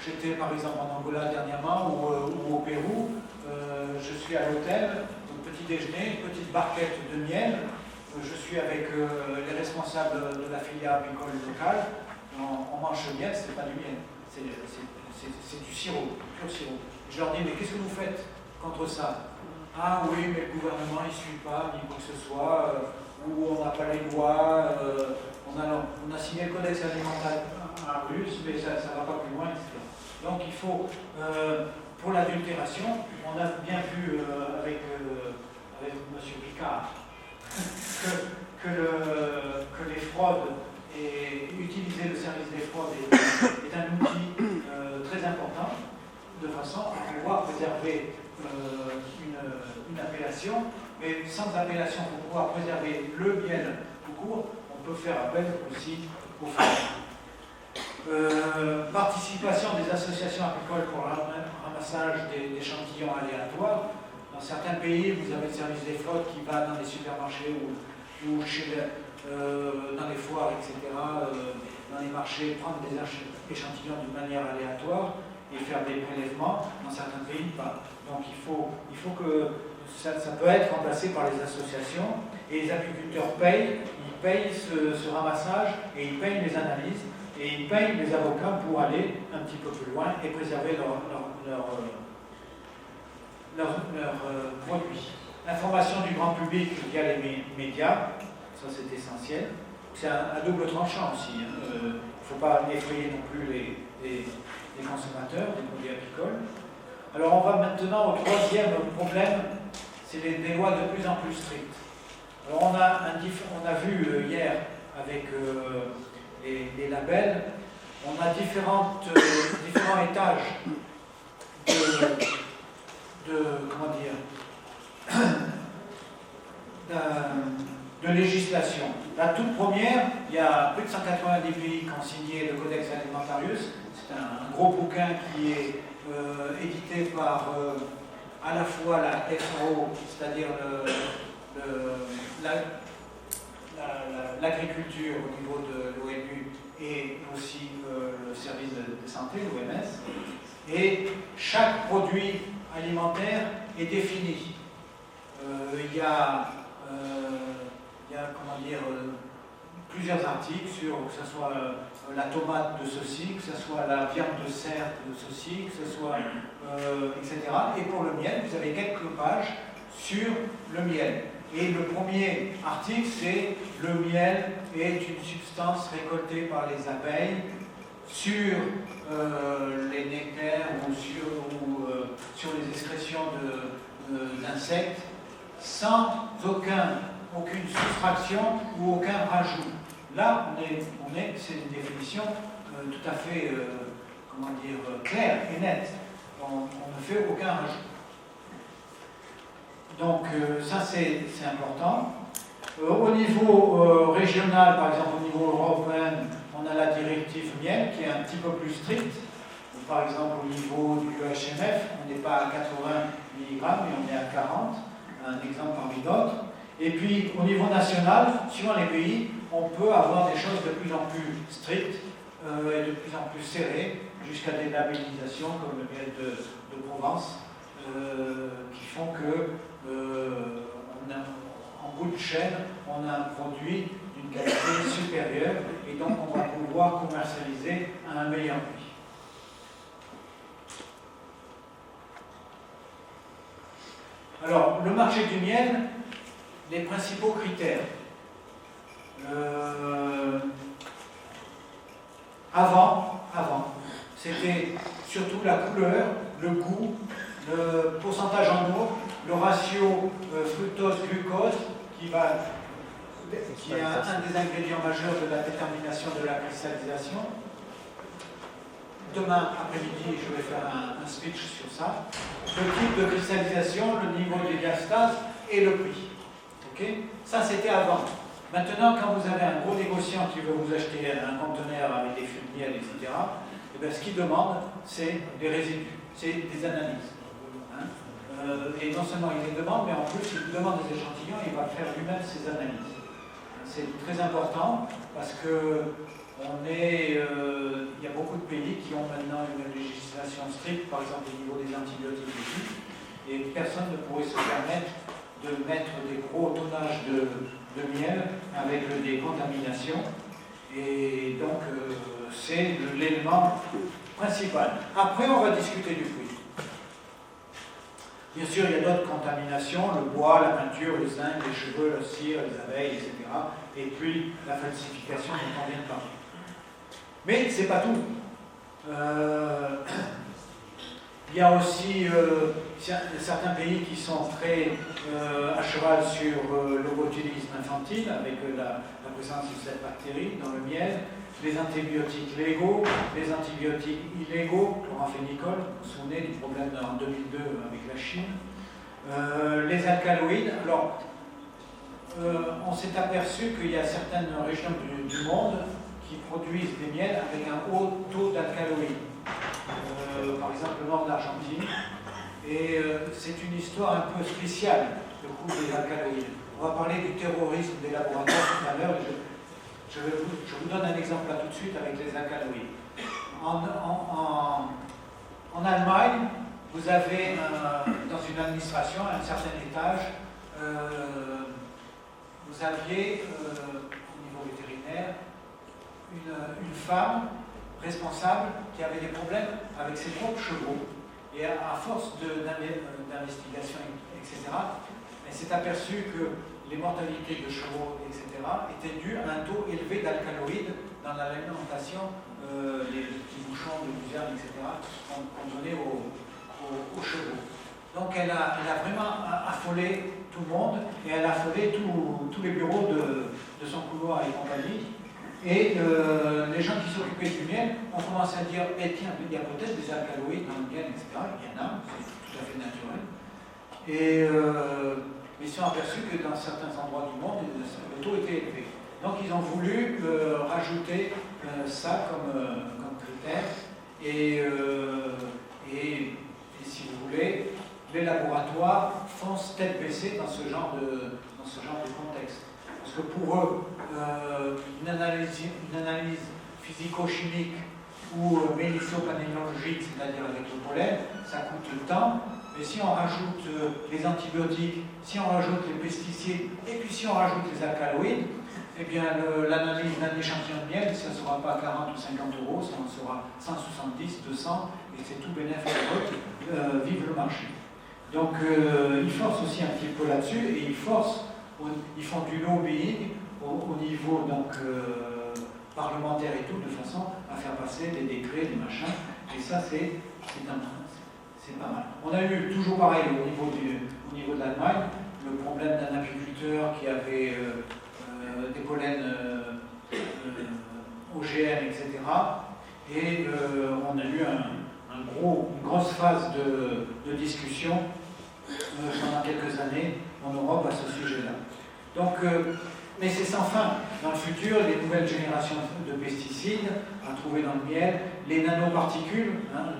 j'étais par exemple en Angola dernièrement ou au Pérou, je suis à l'hôtel, au petit déjeuner, une petite barquette de miel, je suis avec les responsables de la filière apicole locale, on mange le miel, c'est pas du miel, c'est du sirop, pur sirop. Je leur dis, mais qu'est-ce que vous faites contre ça? Ah oui, mais le gouvernement il ne suit pas, ni quoi que ce soit, ou on n'a pas les lois, on a signé le codex alimentaire russe, mais ça ne va pas plus loin, etc. Donc il faut, pour l'adultération, on a bien vu avec M. Picard que les fraudes et utiliser le service des fraudes est un outil très important de façon à pouvoir préserver une appellation, mais sans appellation, pour pouvoir préserver le miel tout court, on peut faire appel aussi aux fraudes. Participation des associations apicoles pour le ramassage d'échantillons aléatoires. Dans certains pays, vous avez le service des fraudes qui va dans les supermarchés ou dans les foires, etc., dans les marchés, prendre des échantillons d'une manière aléatoire et faire des prélèvements, dans certains pays pas. Donc il faut que ça peut être remplacé par les associations, et les agriculteurs ils payent ce ramassage, et ils payent les analyses, et ils payent les avocats pour aller un petit peu plus loin et préserver leurs produits. Information du grand public via les médias, ça c'est essentiel. C'est un double tranchant aussi. Il ne faut pas effrayer non plus les consommateurs des produits agricoles. Alors on va maintenant au troisième problème, c'est des lois de plus en plus strictes. Alors on a vu hier avec les labels, on a différents étages de législation. La toute première, il y a plus de 190 pays qui ont signé le Codex Alimentarius. C'est un gros bouquin qui est édité par à la fois la FAO, c'est-à-dire l'agriculture au niveau de l'ONU et aussi le service de santé, l'OMS. Et chaque produit alimentaire est défini. Il y a plusieurs articles sur que ce soit la tomate de ceci, que ce soit la viande de cerf de ceci, que ce soit etc. Et pour le miel, vous avez quelques pages sur le miel. Et le premier article, c'est le miel est une substance récoltée par les abeilles sur les nectaires ou sur les excrétions d'insectes, sans aucune soustraction ou aucun rajout. Là, c'est une définition tout à fait claire et nette. On ne fait aucun rajout. Donc ça c'est important. Au niveau régional, par exemple au niveau européen, on a la directive miel qui est un petit peu plus stricte. Par exemple au niveau du HMF, on n'est pas à 80 mg mais on est à 40, un exemple parmi d'autres. Et puis au niveau national, suivant les pays, on peut avoir des choses de plus en plus strictes et de plus en plus serrées, jusqu'à des labellisations comme le miel de Provence, qui font que en bout de chaîne, on a un produit d'une qualité supérieure et donc on va pouvoir commercialiser à un meilleur prix. Alors, le marché du miel, les principaux critères. Avant, c'était surtout la couleur, le goût, le pourcentage en eau, le ratio fructose-glucose qui est un des ingrédients majeurs de la détermination de la cristallisation. Demain après-midi, je vais faire un speech sur ça. Le type de cristallisation, le niveau de diastase et le prix. Okay, ça, c'était avant. Maintenant, quand vous avez un gros négociant qui veut vous acheter un conteneur avec des fûts de miel, etc., et bien, ce qu'il demande, c'est des résidus, c'est des analyses. Et non seulement il les demande, mais en plus, il vous demande des échantillons, il va faire lui-même ses analyses. C'est très important parce que il y a beaucoup de pays qui ont maintenant une législation stricte, par exemple au niveau des antibiotiques et personne ne pourrait se permettre de mettre des gros tonnages de miel avec des contaminations. Et donc, c'est l'élément principal. Après, on va discuter du prix. Bien sûr, il y a d'autres contaminations, le bois, la peinture, le zinc, les cheveux, la cire, les abeilles, etc. Et puis, la falsification dont on vient de parler. Mais ce n'est pas tout. Il y a aussi certains pays qui sont très à cheval sur le botulisme infantile, avec la présence de cette bactérie dans le miel, les antibiotiques légaux, les antibiotiques illégaux, chloramphénicol, vous vous souvenez du problème en 2002 avec la Chine, les alcaloïdes. Alors, on s'est aperçu qu'il y a certaines régions du monde qui produisent des miels avec un haut taux d'alcaloïdes. Par exemple le nord d'Argentine. Et c'est une histoire un peu spéciale, le coût des alcaloïdes. On va parler du terrorisme des laboratoires tout à l'heure. Je vous donne un exemple là tout de suite avec les alcaloïdes. En Allemagne, vous avez dans une administration, à un certain étage, vous aviez au niveau vétérinaire une femme responsable qui avait des problèmes avec ses propres chevaux. Et à force d'investigation, etc., elle s'est aperçue que les mortalités de chevaux, etc., étaient dues à un taux élevé d'alcaloïdes dans l'alimentation, les petits bouchons de luzerne, etc., qu'on donnait aux chevaux. Donc elle a vraiment affolé tout le monde et elle a affolé tous les bureaux de son couloir et compagnie. Et les gens qui s'occupaient du miel ont commencé à dire eh, tiens, il y a peut-être des alcaloïdes dans le miel, etc. Il y en a, c'est tout à fait naturel. Et ils se sont aperçus que dans certains endroits du monde, le taux était élevé. Donc ils ont voulu rajouter ça comme critère. Et si vous voulez, les laboratoires foncent tête baissée dans ce genre de contexte. Parce que pour eux, une analyse physico-chimique ou mélisso-panénologique, c'est-à-dire avec le pollen, ça coûte le temps. Mais si on rajoute les antibiotiques, si on rajoute les pesticides, et puis si on rajoute les alcaloïdes, eh bien l'analyse d'un échantillon de miel, ça ne sera pas 40 ou 50 euros, ça en sera 170, 200, et c'est tout bénéfice pour eux, vive le marché. Donc ils forcent aussi un petit peu là-dessus, et ils font du lobbying au niveau donc, parlementaire et tout, de façon à faire passer des décrets, des machins, et ça c'est pas mal. On a eu toujours pareil au niveau de l'Allemagne, le problème d'un apiculteur qui avait des pollens OGM, etc. Et on a eu une grosse phase de discussion pendant quelques années en Europe à ce sujet-là. Donc, mais c'est sans fin. Dans le futur, les nouvelles générations de pesticides à trouver dans le miel, les nanoparticules,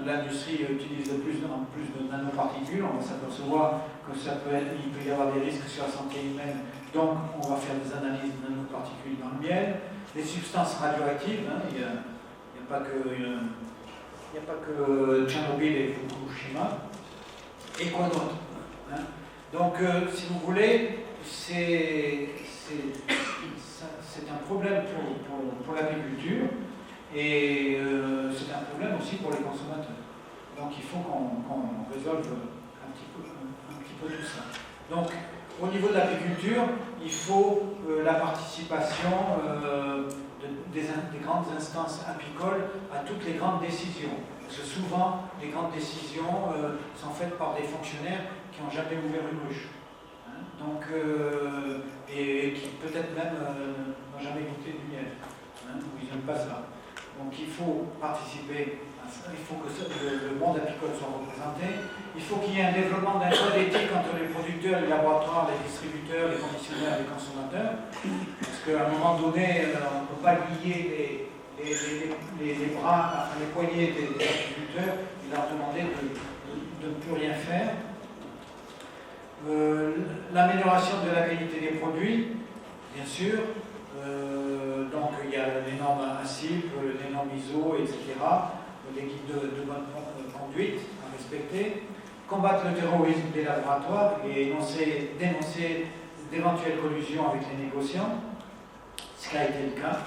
l'industrie utilise de plus en plus de nanoparticules, on va s'apercevoir que il peut y avoir des risques sur la santé humaine, donc on va faire des analyses de nanoparticules dans le miel, les substances radioactives, il n'y a pas que Tchernobyl et Fukushima, et quoi d'autre. Donc, si vous voulez, c'est un problème pour l'agriculture et c'est un problème aussi pour les consommateurs. Donc il faut qu'on résolve un petit peu tout ça. Donc au niveau de l'agriculture, il faut la participation des grandes instances apicoles à toutes les grandes décisions. Parce que souvent, les grandes décisions sont faites par des fonctionnaires qui n'ont jamais ouvert une ruche. Donc, et qui peut-être même n'ont jamais goûté du miel, ou ils n'aiment pas ça. Donc il faut participer à ça, il faut que le monde apicole soit représenté, il faut qu'il y ait un développement d'un code éthique entre les producteurs, les laboratoires, les distributeurs, les conditionneurs et les consommateurs, parce qu'à un moment donné, on ne peut pas lier les bras, enfin les poignets des agriculteurs et leur demander de ne plus rien faire. L'amélioration de la qualité des produits, bien sûr. Donc il y a les normes ASIP, les normes ISO, etc. Les guides de bonne conduite à respecter. Combattre le terrorisme des laboratoires et dénoncer d'éventuelles collusions avec les négociants, ce qui a été le cas.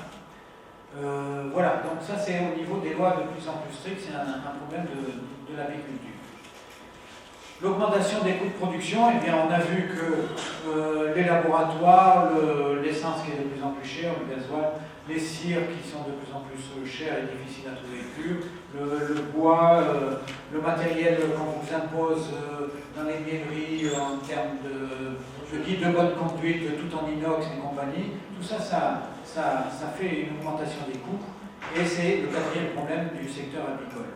Voilà, donc ça c'est au niveau des lois de plus en plus strictes, c'est un problème de l'agriculture. L'augmentation des coûts de production, eh bien, on a vu que les laboratoires, l'essence qui est de plus en plus chère, le gasoil, les cires qui sont de plus en plus chères et difficiles à trouver plus, le bois, le matériel qu'on vous impose dans les mieleries en termes de guide de bonne conduite, tout en inox et compagnie, tout ça, ça fait une augmentation des coûts et c'est le quatrième problème du secteur agricole.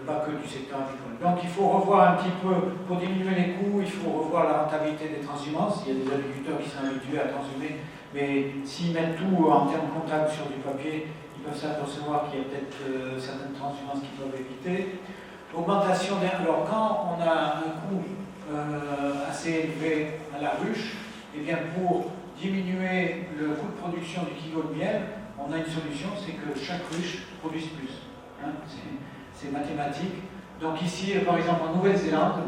Pas que du secteur agricole. Donc il faut revoir un petit peu, pour diminuer les coûts, il faut revoir la rentabilité des transhumances. Il y a des agriculteurs qui sont habitués à transhumer, mais s'ils mettent tout en termes comptables sur du papier, ils peuvent s'apercevoir qu'il y a peut-être certaines transhumances qu'ils peuvent éviter. Augmentation des... Alors quand on a un coût assez élevé à la ruche, eh bien pour diminuer le coût de production du kilo de miel, on a une solution, c'est que chaque ruche produise plus. C'est mathématique. Donc ici, par exemple, en Nouvelle-Zélande,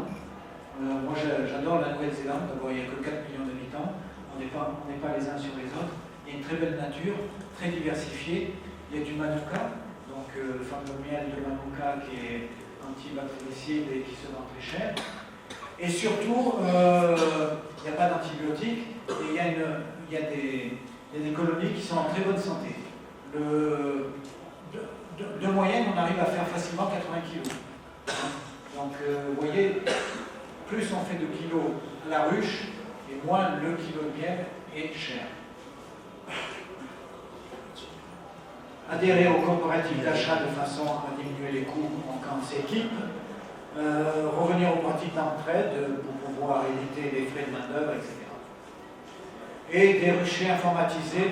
moi j'adore la Nouvelle-Zélande, d'abord il n'y a que 4 millions d'habitants, on n'est pas les uns sur les autres, il y a une très belle nature, très diversifiée, il y a du manuka, donc le fameux miel de manuka qui est antibactéricide et qui se vend très cher. Et surtout, il n'y a pas d'antibiotiques et il y a des colonies qui sont en très bonne santé. De moyenne, on arrive à faire facilement 80 kg. Donc, vous voyez, plus on fait de kilos à la ruche, et moins le kilo de miel est cher. Adhérer aux coopératives d'achat de façon à diminuer les coûts quand on s'équipe. Revenir aux pratiques d'entraide pour pouvoir éviter les frais de main-d'œuvre, etc. Et des ruchers informatisés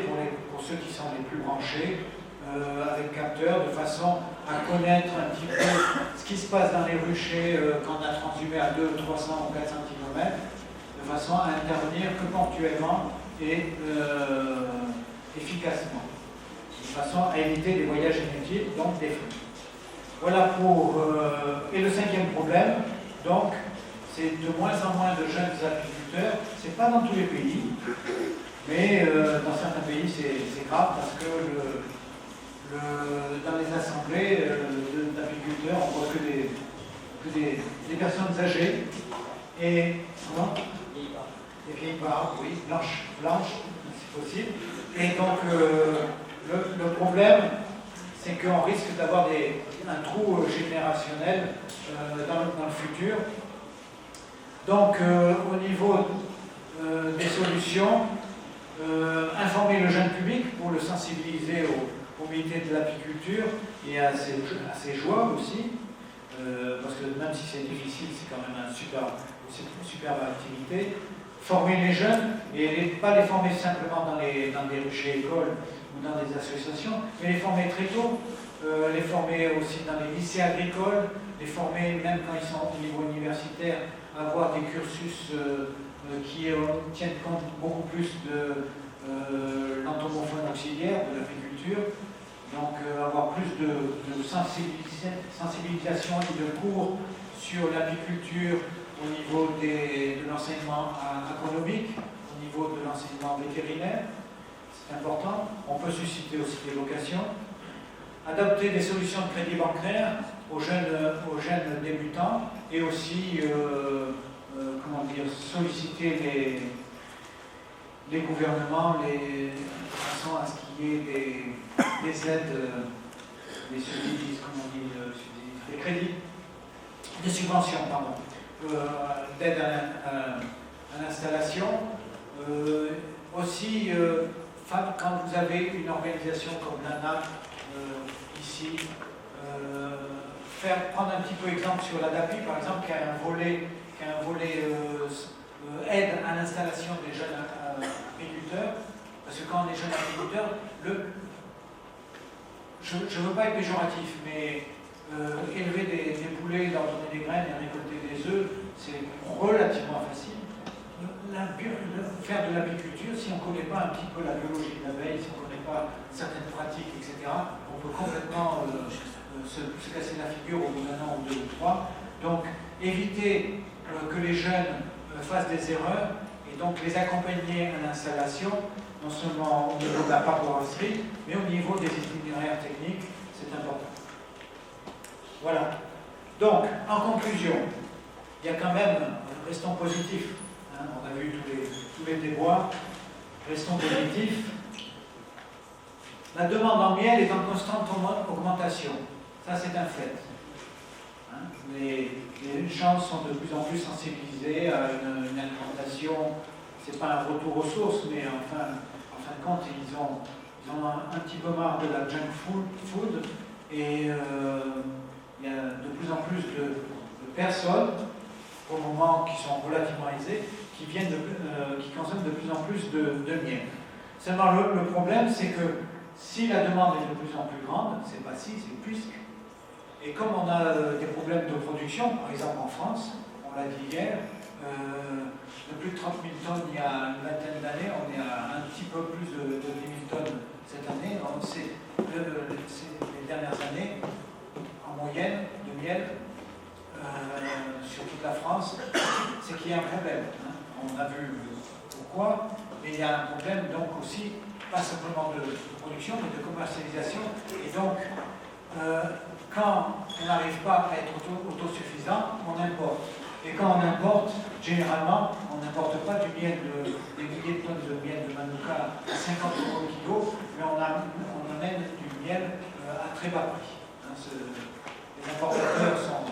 pour ceux qui sont les plus branchés, avec capteurs, de façon à connaître un petit peu ce qui se passe dans les ruchers quand on a transhumé à 200, 300 ou 400 km, de façon à intervenir que ponctuellement et efficacement, de façon à éviter des voyages inutiles, donc des frais. Voilà pour... et le cinquième problème, donc, c'est de moins en moins de jeunes agriculteurs. C'est pas dans tous les pays, mais dans certains pays c'est grave parce que dans les assemblées d'agriculteurs, on voit que des personnes âgées et des vieilles barbes, oui, blanches, si possible. Et donc le problème, c'est qu'on risque d'avoir un trou générationnel dans le futur. Donc, au niveau des solutions, informer le jeune public pour le sensibiliser aux métiers de l'apiculture et à ses joies aussi, parce que même si c'est difficile, c'est quand même une superbe activité. Former les jeunes, et pas les former simplement dans des ruchers écoles ou dans des associations, mais les former très tôt, les former aussi dans les lycées agricoles, les former même quand ils sont au niveau universitaire, avoir des cursus qui tiennent compte beaucoup plus de l'entomophone auxiliaire, de l'agriculture, donc avoir plus de sensibilisation et de cours sur l'apiculture au niveau de l'enseignement agronomique, au niveau de l'enseignement vétérinaire, c'est important. On peut susciter aussi des vocations. Adapter des solutions de crédit bancaire aux jeunes débutants et aussi solliciter les gouvernements de façon à ce qu'il y ait des aides, des subsides, des crédits, des subventions, pardon, d'aide à l'installation. Aussi, quand vous avez une organisation comme l'ANAP, ici, prendre un petit peu exemple sur la DAPI, par exemple, qui a un volet aide à l'installation des jeunes agriculteurs, parce que quand on est jeune agriculteur, je ne veux pas être péjoratif, mais élever des poulets, leur donner des graines et récolter des œufs, c'est relativement facile. Faire de l'apiculture, si on ne connaît pas un petit peu la biologie de l'abeille, si on ne connaît pas certaines pratiques, etc., on peut complètement se casser la figure au bout d'un an ou deux ou trois. Donc, éviter que les jeunes fassent des erreurs et donc les accompagner à l'installation, non seulement au niveau de la paperasserie, mais au niveau des itinéraires techniques, c'est important. Voilà. Donc, en conclusion, il y a quand même, restons positifs, hein, on a vu tous les déboires, restons positifs. La demande en miel est en constante augmentation, ça c'est un fait. Hein, les gens sont de plus en plus sensibilisés à une alimentation, c'est pas un retour aux sources, mais en fin de compte, ils ont un petit peu marre de la junk food et il y a de plus en plus de personnes, au moment qui sont relativement aisées, qui consomment de plus en plus de miel. Seulement le problème, c'est que si la demande est de plus en plus grande, c'est pas si, c'est puisque. Et comme on a des problèmes de production, par exemple en France, on l'a dit hier, de plus de 30 000 tonnes il y a une vingtaine d'années, on est à un petit peu plus de 10 000 tonnes cette année. C'est les dernières années, en moyenne, de miel, sur toute la France, c'est qu'il y a un problème. Hein. On a vu pourquoi, mais il y a un problème donc aussi, pas simplement de production, mais de commercialisation. Et donc, quand on n'arrive pas à être autosuffisant, on importe. Et quand on importe, généralement, on n'importe pas du miel, des milliers de tonnes de miel de Manuka à 50 € le kilo, mais on amène du miel à très bas prix. Hein, les importateurs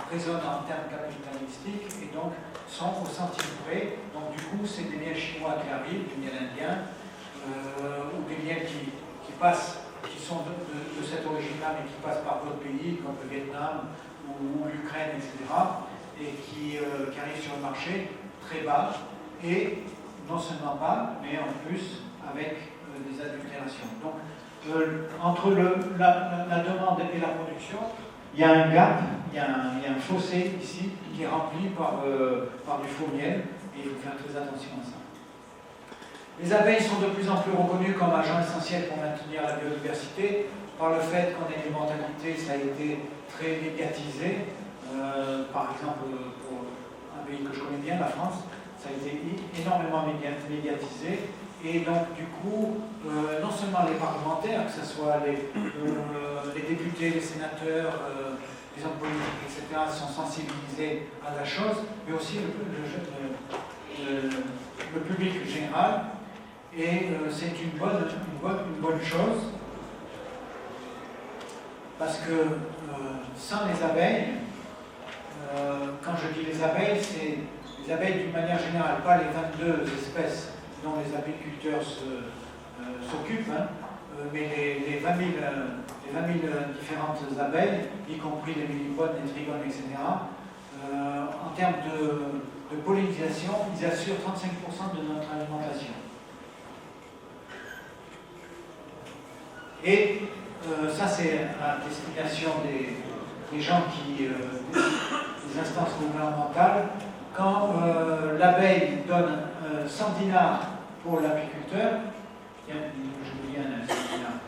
raisonnent en termes capitalistiques et donc sont au centime près. Donc du coup, c'est des miels chinois qui arrivent, du miel indien, ou des miels qui passent, qui sont de cette origine-là, mais qui passent par d'autres pays, comme le Vietnam, ou l'Ukraine, etc., et qui arrivent sur le marché très bas, et non seulement bas, mais en plus avec des adultérations. Donc, entre la demande et la production, il y a un gap, il y a un fossé ici qui est rempli par du faux miel, et il faut faire très attention à ça. Les abeilles sont de plus en plus reconnues comme agents essentiels pour maintenir la biodiversité, par le fait qu'en alimentalité, ça a été très médiatisé. Par exemple, pour un pays que je connais bien, la France, ça a été énormément médiatisé. Et donc, du coup, non seulement les parlementaires, que ce soit les députés, les sénateurs, les hommes politiques, etc., sont sensibilisés à la chose, mais aussi le public général. Et c'est une bonne chose. Parce que sans les abeilles, quand je dis les abeilles, c'est les abeilles d'une manière générale, pas les 22 espèces dont les apiculteurs s'occupent, hein, mais les 20 000 différentes abeilles, y compris les mélipodes, les trigones, etc., en termes de pollinisation, ils assurent 35% de notre alimentation. Et ça, c'est à destination des gens des instances gouvernementales. Quand l'abeille donne 100 dinars pour l'apiculteur, je vous dis un 100 dinars,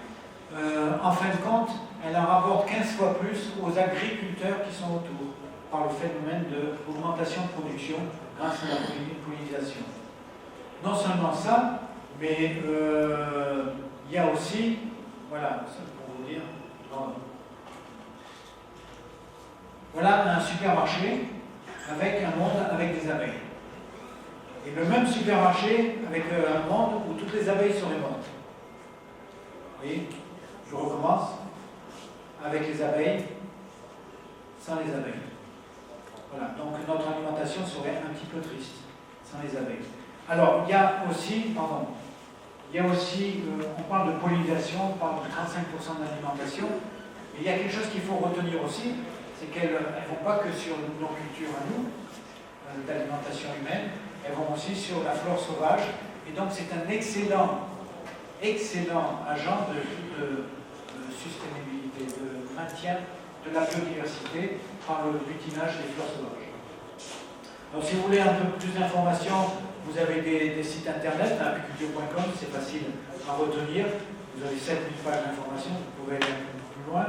en fin de compte, elle en rapporte 15 fois plus aux agriculteurs qui sont autour, par le phénomène d'augmentation de production grâce à la pollinisation. Non seulement ça, mais il y a aussi, voilà, ça pour vous dire, voilà un supermarché avec un monde avec des abeilles. Et le même supermarché avec un monde où toutes les abeilles seraient mortes. Vous voyez, je recommence. Avec les abeilles, sans les abeilles. Voilà, donc notre alimentation serait un petit peu triste, sans les abeilles. Alors, il y a aussi, on parle de pollinisation, on parle de 35% de l'alimentation, mais il y a quelque chose qu'il faut retenir aussi, c'est qu'elles ne vont pas que sur nos cultures à nous, d'alimentation humaine, elles vont aussi sur la flore sauvage, et donc c'est un excellent agent de sustainabilité, de maintien de la biodiversité par le butinage des fleurs sauvages. Donc si vous voulez un peu plus d'informations, vous avez des sites internet, apiculture.com, c'est facile à retenir, vous avez 7000 pages d'informations, vous pouvez aller un peu plus loin.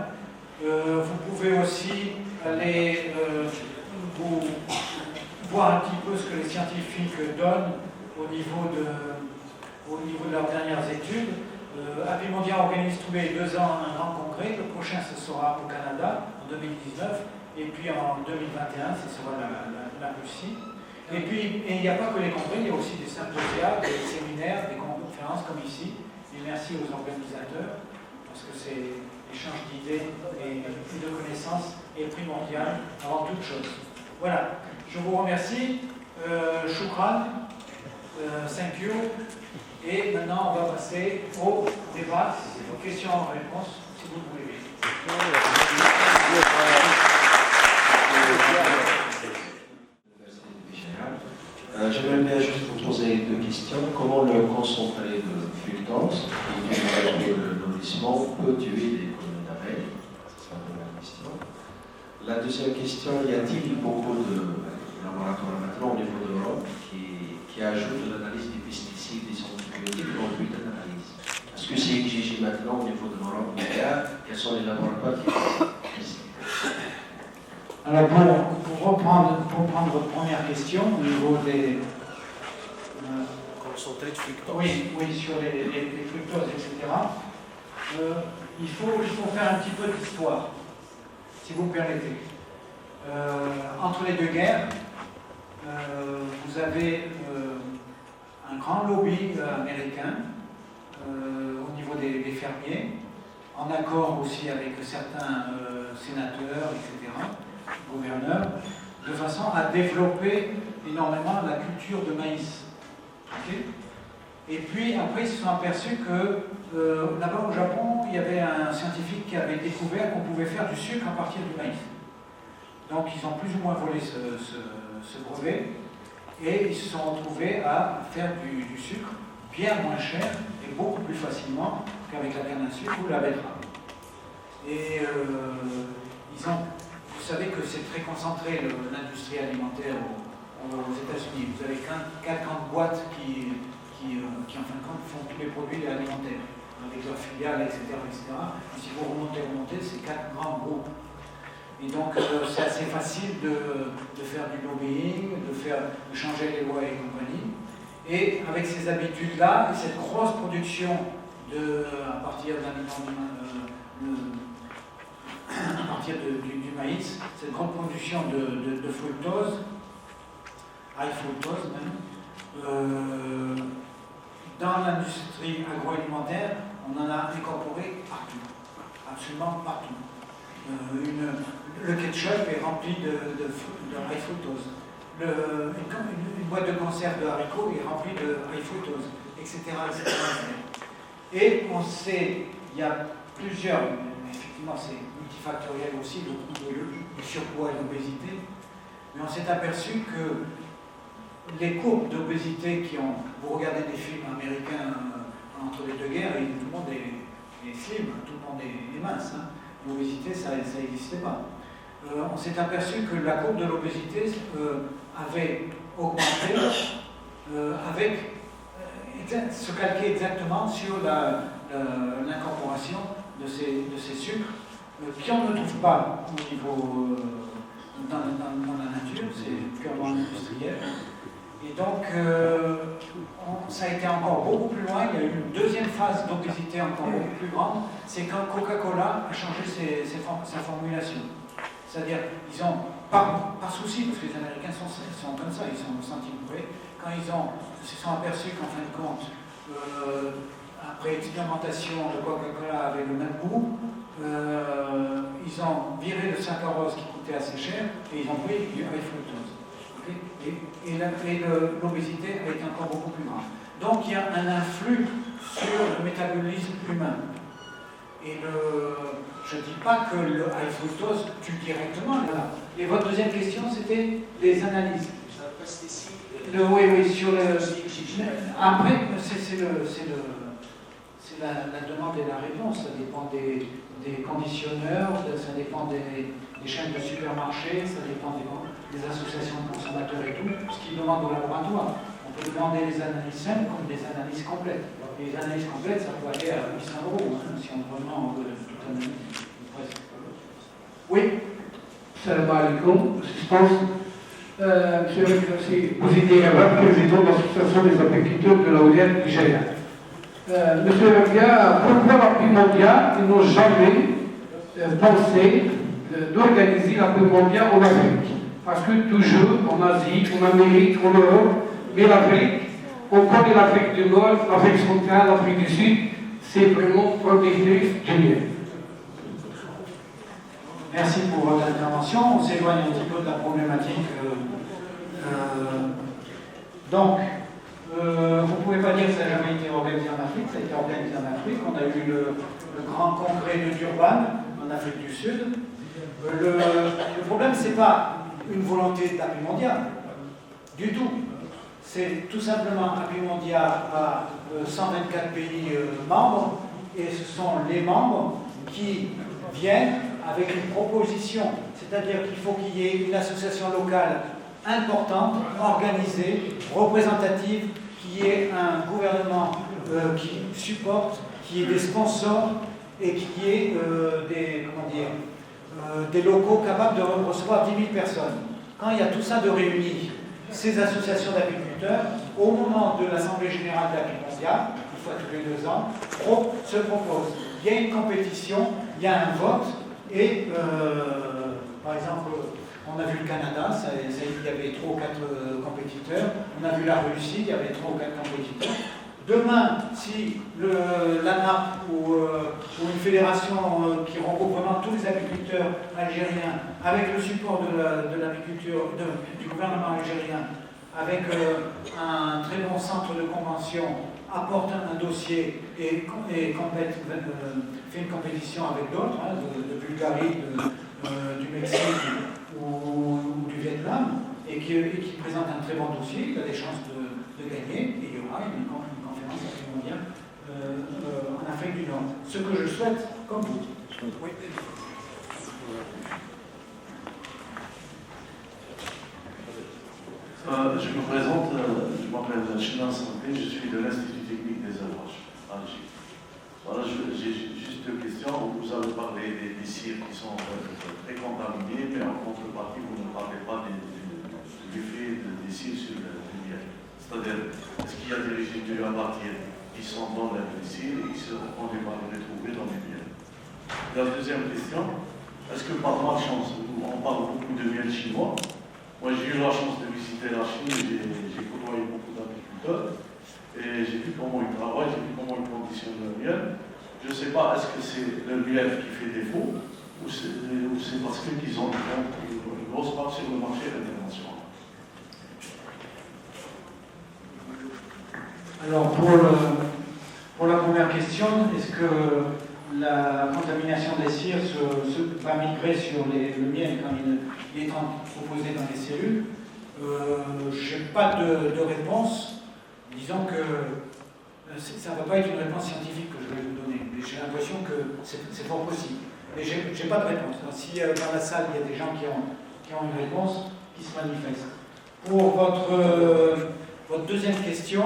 Vous pouvez aussi aller voir un petit peu ce que les scientifiques donnent au niveau de leurs dernières études. Apimondia organise tous les 2 ans un grand congrès. Le prochain, ce sera au Canada, en 2019. Et puis en 2021, ce sera la Russie. Et puis, il n'y a pas que les congrès, il y a aussi des symposiats, des séminaires, des conférences comme ici. Et merci aux organisateurs, parce que c'est l'échange d'idées et de connaissances est primordial avant toute chose. Voilà, je vous remercie. Shukran, thank you. Et maintenant, on va passer au débat, aux questions-réponses, si vous le voulez. J'aimerais bien juste vous poser 2 questions. Comment le concentré de fulgence et le nourrissement peut tuer les colonies d'abeilles? C'est la première question. La deuxième question, y a-t-il beaucoup de laboratoires maintenant au niveau de l'Europe qui ajoutent de l'analyse des pesticides, des antibiotiques dans le bulletin d'analyse? Est-ce que c'est exigé maintenant au niveau de l'Europe? Quels sont les laboratoires qui font ça? Alors pour prendre votre première question au niveau des... Concentré de fructose. Oui, sur les fructoses, etc. Il faut faire un petit peu d'histoire, si vous me permettez. Entre les deux guerres, vous avez un grand lobby américain au niveau des fermiers, en accord aussi avec certains sénateurs, etc., gouverneurs, de façon à développer énormément la culture de maïs. Okay. Et puis après, ils se sont aperçus que là-bas au Japon, il y avait un scientifique qui avait découvert qu'on pouvait faire du sucre à partir du maïs. Donc ils ont plus ou moins volé ce brevet et ils se sont retrouvés à faire du sucre bien moins cher et beaucoup plus facilement qu'avec la canne à sucre ou la betterave. Et vous savez que c'est très concentré l'industrie alimentaire aux États-Unis. Vous avez 50 boîtes qui en fin de compte font tous les produits alimentaires, avec leurs filiales, etc. Et si vous remontez, c'est 4 grands groupes. Et donc c'est assez facile de faire du lobbying, de changer les lois et compagnie. Et avec ces habitudes-là, et cette grosse production à partir du maïs, cette grande production de fructose, high fructose même, dans l'industrie agroalimentaire, on en a incorporé partout, absolument partout. Le ketchup est rempli de high fructose. Une boîte de conserve de haricots est remplie de high fructose, etc. Et on sait, il y a plusieurs, effectivement c'est multifactoriel aussi, le surpoids et l'obésité, mais on s'est aperçu que les courbes d'obésité vous regardez des films américains entre les deux guerres, et tout le monde est slim, tout le monde est mince. Hein. L'obésité, ça n'existait pas. On s'est aperçu que la courbe de l'obésité avait augmenté se calquait exactement sur l'incorporation de ces sucres qui on ne trouve pas au niveau dans la nature, c'est purement industriel. Et donc, ça a été encore beaucoup plus loin. Il y a eu une deuxième phase d'obésité encore beaucoup plus grande. C'est quand Coca-Cola a changé sa formulation. C'est-à-dire, ils ont, par souci, parce que les Américains sont comme ça, ils sont au centime près, quand ils se sont aperçus qu'en fin de compte, après expérimentation, le Coca-Cola avait le même goût, ils ont viré le saccharose qui coûtait assez cher et ils ont pris du high fructose. Et l'obésité a été encore beaucoup plus grande. Donc il y a un influx sur le métabolisme humain. Et je ne dis pas que le high fructose tue directement. Là. Et votre deuxième question, c'était les analyses. Oui, sur le. Après, c'est la demande et la réponse. Ça dépend des conditionneurs, ça dépend des chaînes de supermarchés, ça dépend des associations de consommateurs et tout, ce qu'ils demandent au laboratoire. On peut demander des analyses simples comme des analyses complètes. Et les analyses complètes, ça peut aller à 800 €, si on vraiment veut toute analyse. Oui. Salam alaikum. Je pense, monsieur vous étiez président de l'association des apiculteurs de la Ouliette Nigeria. Monsieur Rabia, pourquoi la Paix mondiale n'ont jamais pensé d'organiser la Paix mondiale en Afrique? Parce que toujours en Asie, en Amérique, en Europe, mais l'Afrique, on connaît l'Afrique du Nord, l'Afrique centrale, l'Afrique du Sud, c'est vraiment protectrice du mieux. Merci pour votre intervention. On s'éloigne un petit peu de la problématique. Donc, vous ne pouvez pas dire que ça n'a jamais été organisé en Afrique, ça a été organisé en Afrique. On a eu le grand congrès de Durban en Afrique du Sud. Le problème, ce n'est pas une volonté de la Paix mondiale, du tout. C'est tout simplement la Paix mondiale à 124 pays membres, et ce sont les membres qui viennent avec une proposition, c'est-à-dire qu'il faut qu'il y ait une association locale importante, organisée, représentative, qu'il y ait un gouvernement qui supporte, qu'il y ait des sponsors et qu'il y ait des locaux capables de recevoir 10 000 personnes. Quand il y a tout ça de réuni, ces associations d'apiculteurs, au moment de l'Assemblée Générale d'Apimondia, une fois tous les 2 ans, se proposent. Il y a une compétition, il y a un vote, et par exemple, on a vu le Canada, il y avait 3 ou 4 compétiteurs, on a vu la Russie, il y avait 3 ou 4 compétiteurs. Demain, si l'ANAP ou une fédération qui regroupe vraiment tous les apiculteurs algériens, avec le support de l'apiculture, du gouvernement algérien, avec un très bon centre de convention, apporte un dossier et fait une compétition avec d'autres, hein, de Bulgarie, du Mexique ou du Vietnam, et qui présente un très bon dossier, il a des chances de gagner, et il y aura une conférence mondiale en Afrique du Nord. Ce que je souhaite, comme vous. Oui. Je me présente, je m'appelle Chinan Santé, je suis de l'Institut technique des élevages à Alger. Voilà, j'ai juste 2 questions. Vous avez parlé des cires qui sont très contaminés, mais en contrepartie, vous ne parlez pas de l'effet des cires sur le miel. C'est-à-dire, est-ce qu'il y a des résidus à partir qui sont dans les cires et qui seront retrouvés dans les miels? La deuxième question, est-ce que par malchance, on parle beaucoup de miel chinois? Moi, j'ai eu la chance de visiter la Chine, j'ai côtoyé beaucoup d'apiculteurs, et j'ai vu comment ils travaillent, j'ai vu comment ils conditionnent le miel. Je ne sais pas, est-ce que c'est le miel qui fait défaut, ou c'est parce qu'ils ont une grosse part sur le marché international. Alors, pour la première question, est-ce que la contamination des cires va migrer sur le miel quand il est proposé dans les cellules? Je n'ai pas de réponse. Disons que ça ne va pas être une réponse scientifique que je vais vous donner. J'ai l'impression que c'est fort possible. Mais je n'ai pas de réponse. Donc, si dans la salle, il y a des gens qui ont une réponse, qui se manifestent. Pour votre deuxième question,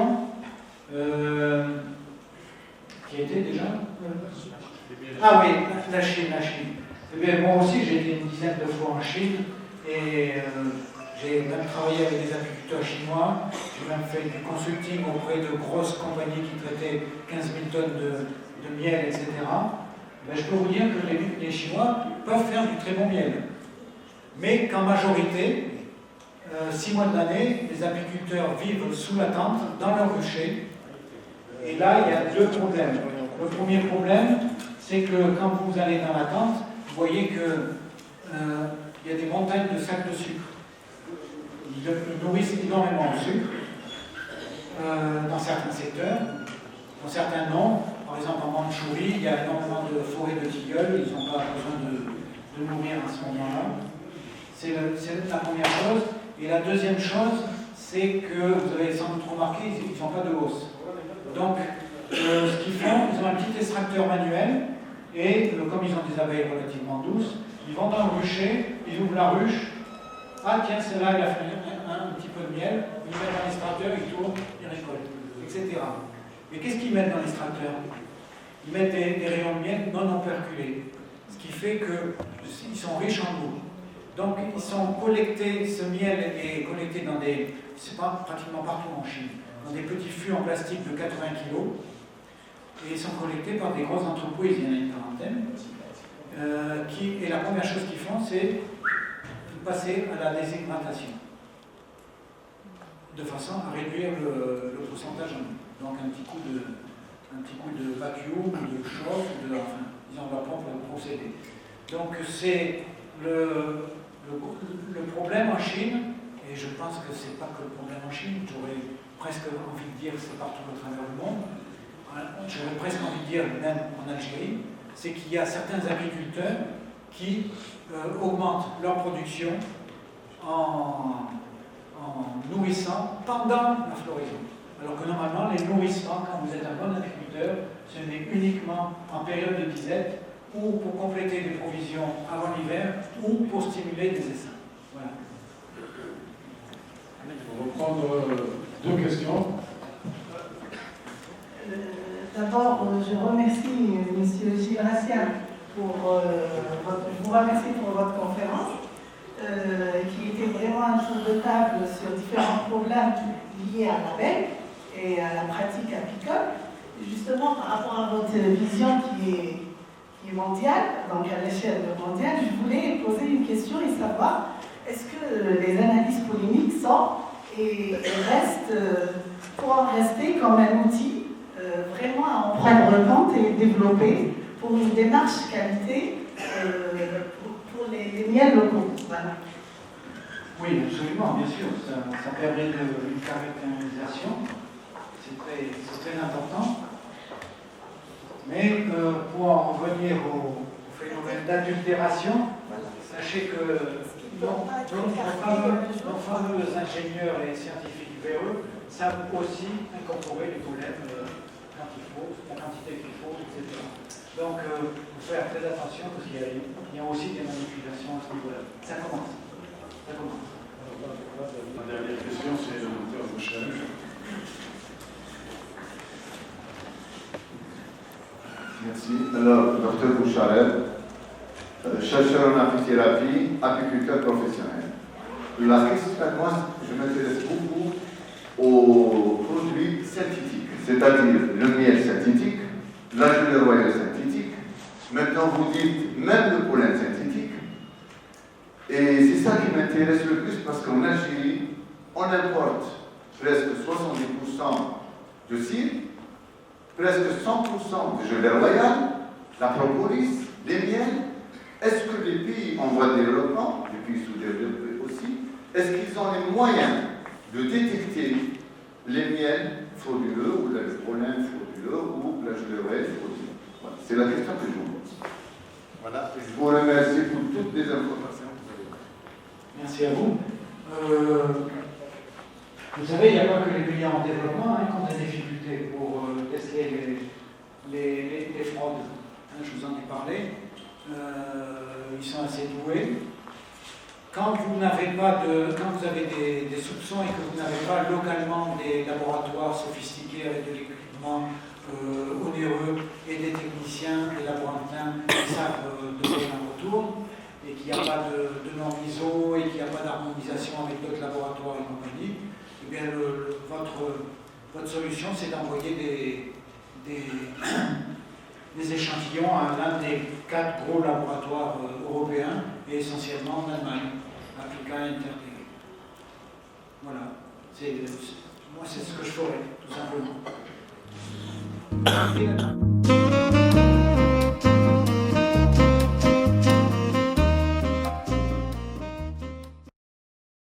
qui a été déjà ah oui, la Chine. Eh bien, moi aussi, j'ai été une dizaine de fois en Chine et j'ai même travaillé avec des apiculteurs chinois. J'ai même fait du consulting auprès de grosses compagnies qui traitaient 15 000 tonnes de miel, etc. Ben, je peux vous dire que les Chinois peuvent faire du très bon miel. Mais qu'en majorité, 6 mois de l'année, les apiculteurs vivent sous la tente, dans leur rucher. Et là, il y a 2 problèmes. Le premier problème, c'est que quand vous allez dans la tente, vous voyez qu'il y a des montagnes de sacs de sucre. Ils nourrissent énormément de sucre dans certains secteurs, dans certains non. Par exemple, en Mandchourie, il y a énormément de forêts de tilleuls, ils n'ont pas besoin de nourrir à ce moment-là. C'est la première chose. Et la deuxième chose, c'est que, vous avez sans doute remarqué, ils n'ont pas de hausse. Donc, ce qu'ils font, ils ont un petit extracteur manuel, et comme ils ont des abeilles relativement douces, ils vont dans le rucher, ils ouvrent la ruche. Ah tiens, celle-là, il a fait un petit peu de miel, ils mettent dans l'extracteur, ils tournent, ils récoltent, etc. Mais qu'est-ce qu'ils mettent dans l'extracteur? Ils mettent des rayons de miel non operculés, ce qui fait qu'ils sont riches en goût. Donc ils sont collectés, ce miel est collecté dans des, c'est pas pratiquement partout en Chine, dans des petits fûts en plastique de 80 kg, et ils sont collectés par des grosses entreprises, il y en a une quarantaine, et la première chose qu'ils font, c'est passer à la déshydratation, de façon à réduire le pourcentage en eau. Donc un petit coup de vacuum, de chauffe, enfin, ils ont leur propre procédé. Donc c'est le problème en Chine, et je pense que c'est pas que le problème en Chine, j'aurais presque envie de dire que c'est partout à travers le monde, j'aurais presque envie de dire même en Algérie, c'est qu'il y a certains agriculteurs qui augmentent leur production en nourrissant pendant la floraison. Alors que normalement, les nourrissements, quand vous êtes un bon agriculteur, ce n'est uniquement en période de disette ou pour compléter des provisions avant l'hiver ou pour stimuler des essaims. Voilà. On va prendre 2 questions. D'abord, je remercie M. Gilles Rassian je vous remercie pour votre conférence, qui était vraiment un tour de table sur différents problèmes liés à l'abeille et à la pratique apicole. Justement, par rapport à votre vision qui est mondiale, donc à l'échelle mondiale, je voulais poser une question et savoir, est-ce que les analyses polliniques sont et restent, pourront rester comme un outil vraiment à en prendre compte et développer pour une démarche qualité pour les miels locaux. Voilà. Oui, absolument, bien sûr. Ça permet une caractérisation. C'est très important. Mais pour en revenir au phénomène d'adultération, sachez que nos fameux ingénieurs et scientifiques véreux savent aussi incorporer du pollen quand il faut, la quantité qu'il faut, etc. Donc, il faut faire très attention parce qu'il y a aussi des manipulations à ce niveau-là. Ça commence. Ma dernière question, c'est le docteur Boucharet. Merci. Alors, docteur Boucharet, chercheur en apithérapie, apiculteur professionnel. La question, moi, je m'intéresse beaucoup aux produits synthétiques, c'est-à-dire le miel synthétique, la gelée royale synthétique. Maintenant, vous dites même le pollen synthétique. Et c'est ça qui m'intéresse le plus parce qu'en Algérie, on importe presque 70% de cire, presque 100% de gelée royale, la propolis, des miels. Est-ce que les pays en voie de développement, les pays sous-développés aussi, est-ce qu'ils ont les moyens de détecter les miels frauduleux ou le pollen frauduleux ou la gelée royale frauduleuse? Voilà. C'est la question que je vous pose. Voilà. Je vous remercie pour toutes les informations. Merci à vous. Vous savez, il n'y a pas que les pays en développement qui ont des difficultés pour tester les fraudes. Je vous en ai parlé. Ils sont assez doués. Quand vous avez des soupçons et que vous n'avez pas localement des laboratoires sophistiqués avec de l'équipement onéreux et des techniciens, des laborantins qui savent de quoi on retourne, et qu'il n'y a pas de normes ISO et qu'il n'y a pas d'harmonisation avec d'autres laboratoires et compagnie, eh bien votre solution c'est d'envoyer des échantillons à l'un des 4 gros laboratoires européens et essentiellement en Allemagne, Africa Intertech. Voilà, moi c'est ce que je ferais, tout simplement.